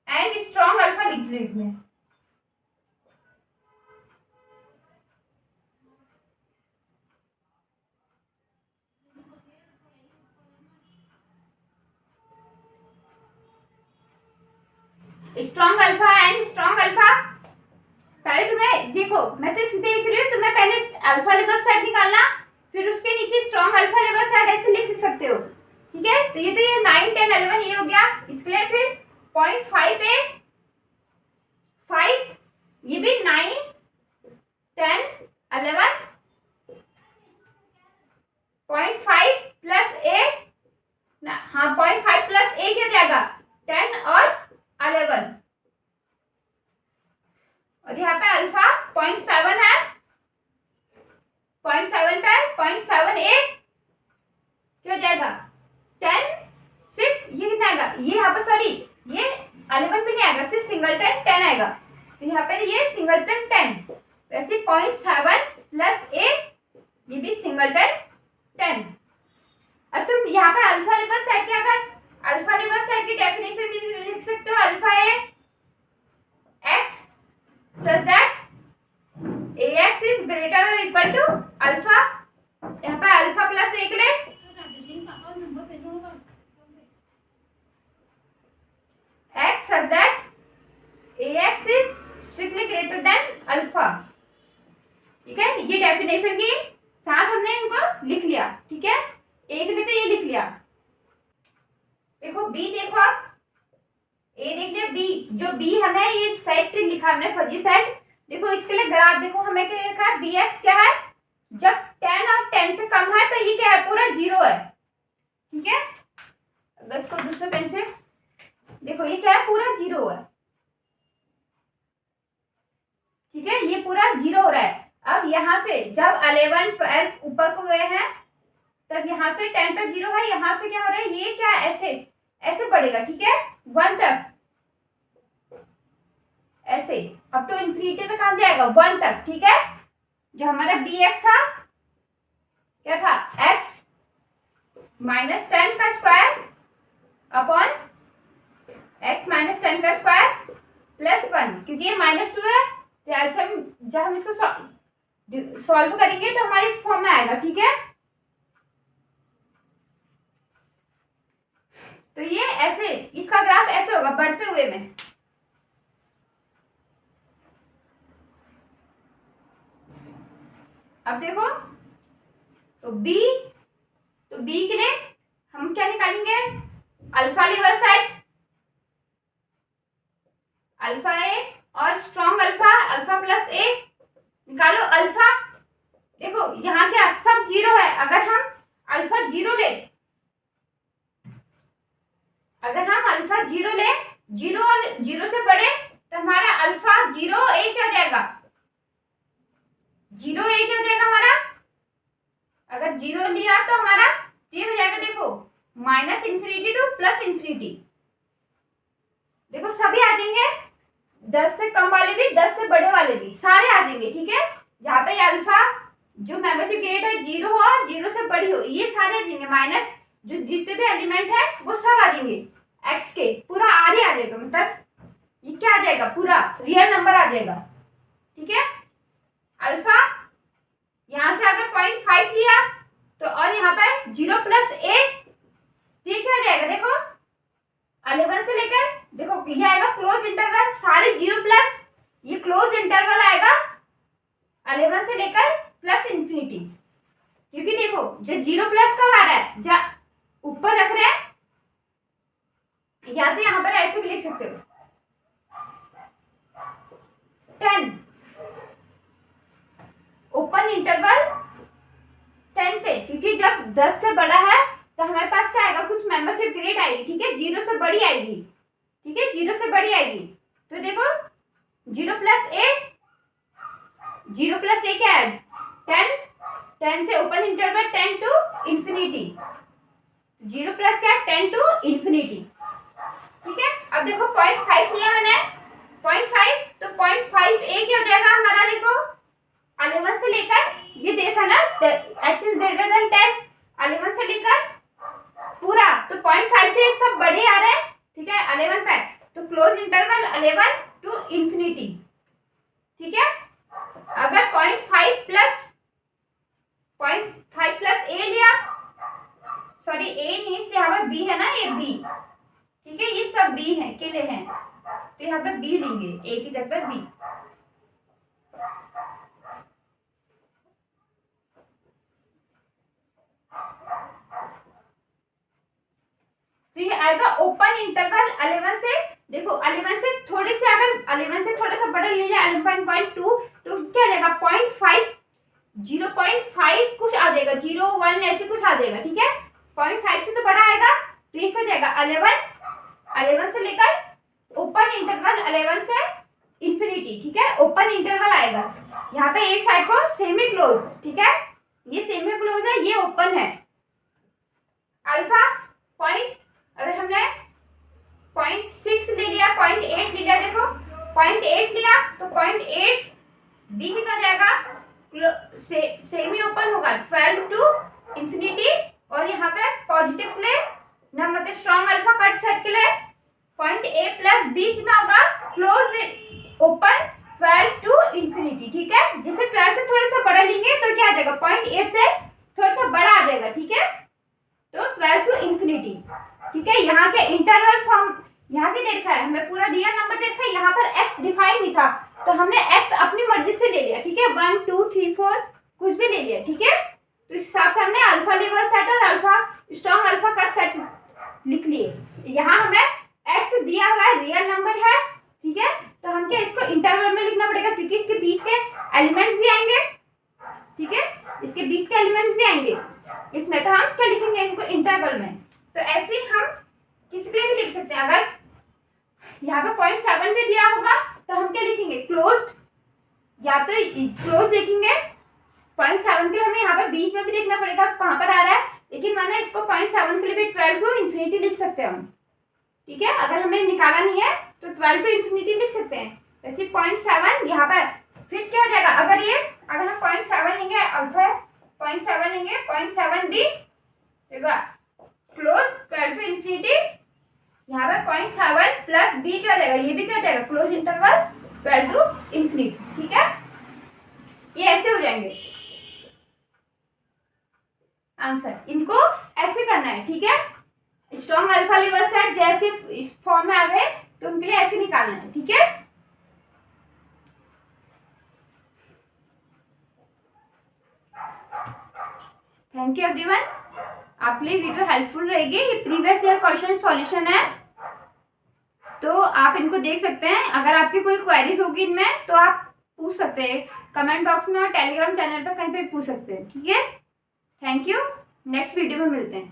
एंड स्ट्रॉन्ग अल्फा लिख लो इसमें। Strong alpha and strong alpha, पहले तुम्हें देखो मैं तो देख रही हूँ, तुम्हें पहले अल्फा लेवल सेट निकालना, फिर उसके नीचे स्ट्रॉन्ग अल्फा लेवल सेट ऐसे लिख सकते हो, ठीक है। तो ये 9 10 11 ये हो गया, इसके लिए फिर 0.5 ए 5, ये भी 9 10 11, 0.5 प्लस ए, हाँ 0.5 प्लस ए क्या जाएगा 10 और 11, और यहाँ पे अल्फा 0.7 है, 0.7 पे 0.7 ए क्या हो जाएगा 10, सिर्फ ये कितना आएगा, ये यहाँ पे सॉरी ये 11 पे नहीं आएगा, सिर्फ सिंगलटन 10 आएगा, तो यहाँ पे ये सिंगलटन 10, वैसे 0.7 प्लस ए ये भी सिंगलटन 10। अब तुम यहाँ पे अल्फा लेवल सेट क्या कर, अल्फा लेवल सेट की डेफिनेशन भी लिख सकते हो, अल्फा है x such that ax is greater or equal to alpha, यहाँ पे अल्फा प्लस ए के लिए x such that ax is strictly greater than alpha, ठीक है। ये डेफिनेशन के साथ हमने इनको लिख लिया, ठीक है। एक ने तो ये लिख लिया, देखो बी देखो आप, ए देख लिया, बी जो बी हमें ये सेट लिखा हमने फजी सेट, देखो इसके लिए ग्राफ देखो हमें क्या लिखा है, बी एक्स क्या है, जब 10 और 10 से कम है तो ये क्या है पूरा 0 है, ठीक है। अगर इसको दूसरे पेन से देखो ये क्या है पूरा 0 है, ठीक है, ये पूरा 0 हो रहा है। अब यहाँ से जब 11 12 ऊपर को गए हैं तब यहाँ से 10 पे 0 है, यहाँ से क्या हो रहा है ये क्या ऐसे ऐसे बढ़ेगा, ठीक है, 1 तक ऐसे अप टू इंफिनिटी तक कहाँ जाएगा 1 तक, ठीक है। जो हमारा बी एक्स था क्या था, एक्स माइनस 10 का स्क्वायर अपॉन एक्स माइनस 10 का स्क्वायर प्लस 1, क्योंकि ये -2 है तो ऐसे जब हम इसको सॉल्व करेंगे तो हमारे इस फॉर्म में आएगा, ठीक है। तो ये ऐसे इसका ग्राफ ऐसे होगा बढ़ते हुए में, अब देखो तो B के लिए हम क्या निकालेंगे अल्फा लेवल सेट, अल्फा ए और स्ट्रॉन्ग अल्फा, अल्फा प्लस ए निकालो अल्फा। देखो यहाँ क्या सब जीरो है, अगर हम अल्फा जीरो ले, अगर हम अल्फा जीरो ले, जीरो और जीरो से बड़े, तो हमारा अल्फा जीरो ए क्या हो जाएगा, जीरो ए क्या हो जाएगा हमारा, अगर जीरो लिया तो हमारा ये हो जाएगा, देखो minus infinity two plus infinity. देखो सभी आ जाएंगे, 10 से कम वाले भी, 10 से बड़े वाले भी, सारे आ जाएंगे। ठीक है, जहाँ पे अल्फा जो मेंबरशिप ग्रेड है जीरो हो और जीरो से बड़ी हो, ये सारे आ जाएंगे, माइनस जो जितने भी एलिमेंट है वो सब आ जाएंगे एक्स के, पूरा आर ही आ जाएगा, मतलब ये क्या आ जाएगा, पूरा रियल नंबर आ जाएगा। ठीक है, अल्फा यहां से अगर 0.5 लिया तो, और यहाँ पर जीरो प्लस ए, ये क्या हो जाएगा, देखो 11 से लेकर, देखो ये आएगा क्लोज इंटरवल, सारे जीरो प्लस, ये क्लोज इंटरवल आएगा 11 से लेकर प्लस इंफिनिटी। क्योंकि देखो जो जीरो प्लस कब आ रहा है, जब ऊपर रख रहे हैं, या तो यहां पर ऐसे भी लिख सकते हो 10 ओपन इंटरवल 10 से, क्योंकि जब 10 से बड़ा है तो हमारे पास क्या आएगा, कुछ मेंबरशिप ग्रेड आएगी। ठीक है, जीरो से बड़ी आएगी। ठीक है, जीरो से बड़ी आएगी, तो देखो zero plus A, zero plus A क्या है 10, 10 से open interval 10 to infinity, zero plus क्या है 10 टू इंफिनिटी। ठीक है, अब देखो 0.5 लिया मैंने, 0.5, तो 0.5 ए क्या हो जाएगा हमारा, देखो 11 से लेकर, ये देखा ना x इज ग्रेटर देन 10, 11 से लेकर पूरा, तो 0.5 से सब बड़े आ रहे हैं। ठीक है, 11 पे, तो क्लोज इंटरवल 11 टू इंफिनिटी। ठीक है, अगर 0.5 प्लस ए लिया, सॉरी ए नहीं, से यहाँ पर बी है ना, ये बी। ठीक है, ये सब बी है, केले हैं, तो यहाँ पे बी लेंगे, ए की जगह बी। तो ये आएगा ओपन इंटरवल 11 से, देखो 11 से थोड़े से, अगर 11 से थोड़ा सा बड़ा ले जाए 11.2, तो क्या आ जाएगा 0.5, 0.5 कुछ आ जाएगा, 0 1 ऐसे कुछ आ जाएगा। ठीक है, 0.5 से तो बड़ा आएगा, तो ये क्या जाएगा 11 से लेकर ओपन इंटरवल 11 से इंफिनिटी। ठीक है, ओपन इंटरवल आएगा, यहाँ पे एक साइड को सेमी क्लोज। ठीक है, ये सेमी क्लोज है, ये ओपन है। अल्फा पॉइंट, अगर हमने 0.6 ले लिया, 0.8 ले लिया, देखो 0.8 लिया तो 0.8 बी कितना जाएगा, सेमी ओपन होगा 12 टू इंफिनिटी, और यहाँ पे पॉजिटिव के लिए ना, मतलब स्ट्रॉन्ग अल्फा कट सेट के लिए 0.a प्लस बी कितना होगा, क्लोज ओपन 12 टू इंफिनिटी। ठीक है, जैसे 12 से थोड़ा सा बड़ा लेंगे तो क्या आ जाएगा, 0.8 से थोड़ा सा बड़ा आ जाएगा। ठीक है, तो 12 टू इंफिनिटी। ठीक है, यहाँ के इंटरवल फॉर्म यहाँ के देखा है, हमें पूरा रियल नंबर देखा है, यहाँ पर x डिफाइन नहीं था, तो हमने x अपनी मर्जी से ले लिया। ठीक है, 1 2 3 4 कुछ भी ले लिया। ठीक है, तो इस हिसाब से हमने अल्फा लेवल सेट और alpha strong alpha cut set लिख लिए। यहाँ हमें x दिया हुआ है, रियल नंबर है। ठीक है, तो हम क्या इसको इंटरवल में लिखना पड़ेगा, क्योंकि इसके बीच के एलिमेंट्स भी आएंगे। ठीक है, इसके बीच के एलिमेंट्स भी आएंगे इसमें, तो हम क्या लिखेंगे इनको इंटरवल में। तो ऐसे हम किसी के लिए भी लिख सकते हैं, अगर यहाँ पे 0.7 पे दिया होगा तो हम क्या लिखेंगे, क्लोज्ड, या तो क्लोज लिखेंगे। 0.7 के लिए हमें यहाँ पे बीच में भी देखना पड़ेगा कहाँ पर आ रहा है, लेकिन मैंने इसको 0.7 के लिए भी 12 टू इंफिनिटी लिख सकते हैं हम। ठीक है, अगर हमें निकाला नहीं है तो 12 टू इंफिनिटी लिख सकते हैं। ऐसे 0.7 यहाँ पर, फिर क्या हो जाएगा, अगर हम 0.7 लेंगे, अल्फा 0.7 लेंगे, 0.7 भी क्लोज 12 टू इंफिनिटी, यहाँ पर 0.7 प्लस बी क्या हो जाएगा, ये भी क्या हो जाएगा, क्लोज इंटरवल 12 टू इंफिनिटी। ठीक है, ये ऐसे हो जाएंगे आंसर, इनको ऐसे करना है। ठीक है, स्ट्रॉन्ग अल्फा लेवल सेट जैसे इस फॉर्म में आ गए तो उनके लिए ऐसे निकालना है। ठीक है, थैंक यू एवरीवन। आप आपके लिए वीडियो हेल्पफुल रहेगी। ये प्रीवियस ईयर क्वेश्चन सॉल्यूशन है, तो आप इनको देख सकते हैं। अगर आपकी कोई क्वेरीज होगी इनमें तो आप पूछ सकते हैं कमेंट बॉक्स में और टेलीग्राम चैनल पर कहीं पे पूछ सकते हैं। ठीक है, थैंक यू, नेक्स्ट वीडियो में मिलते हैं।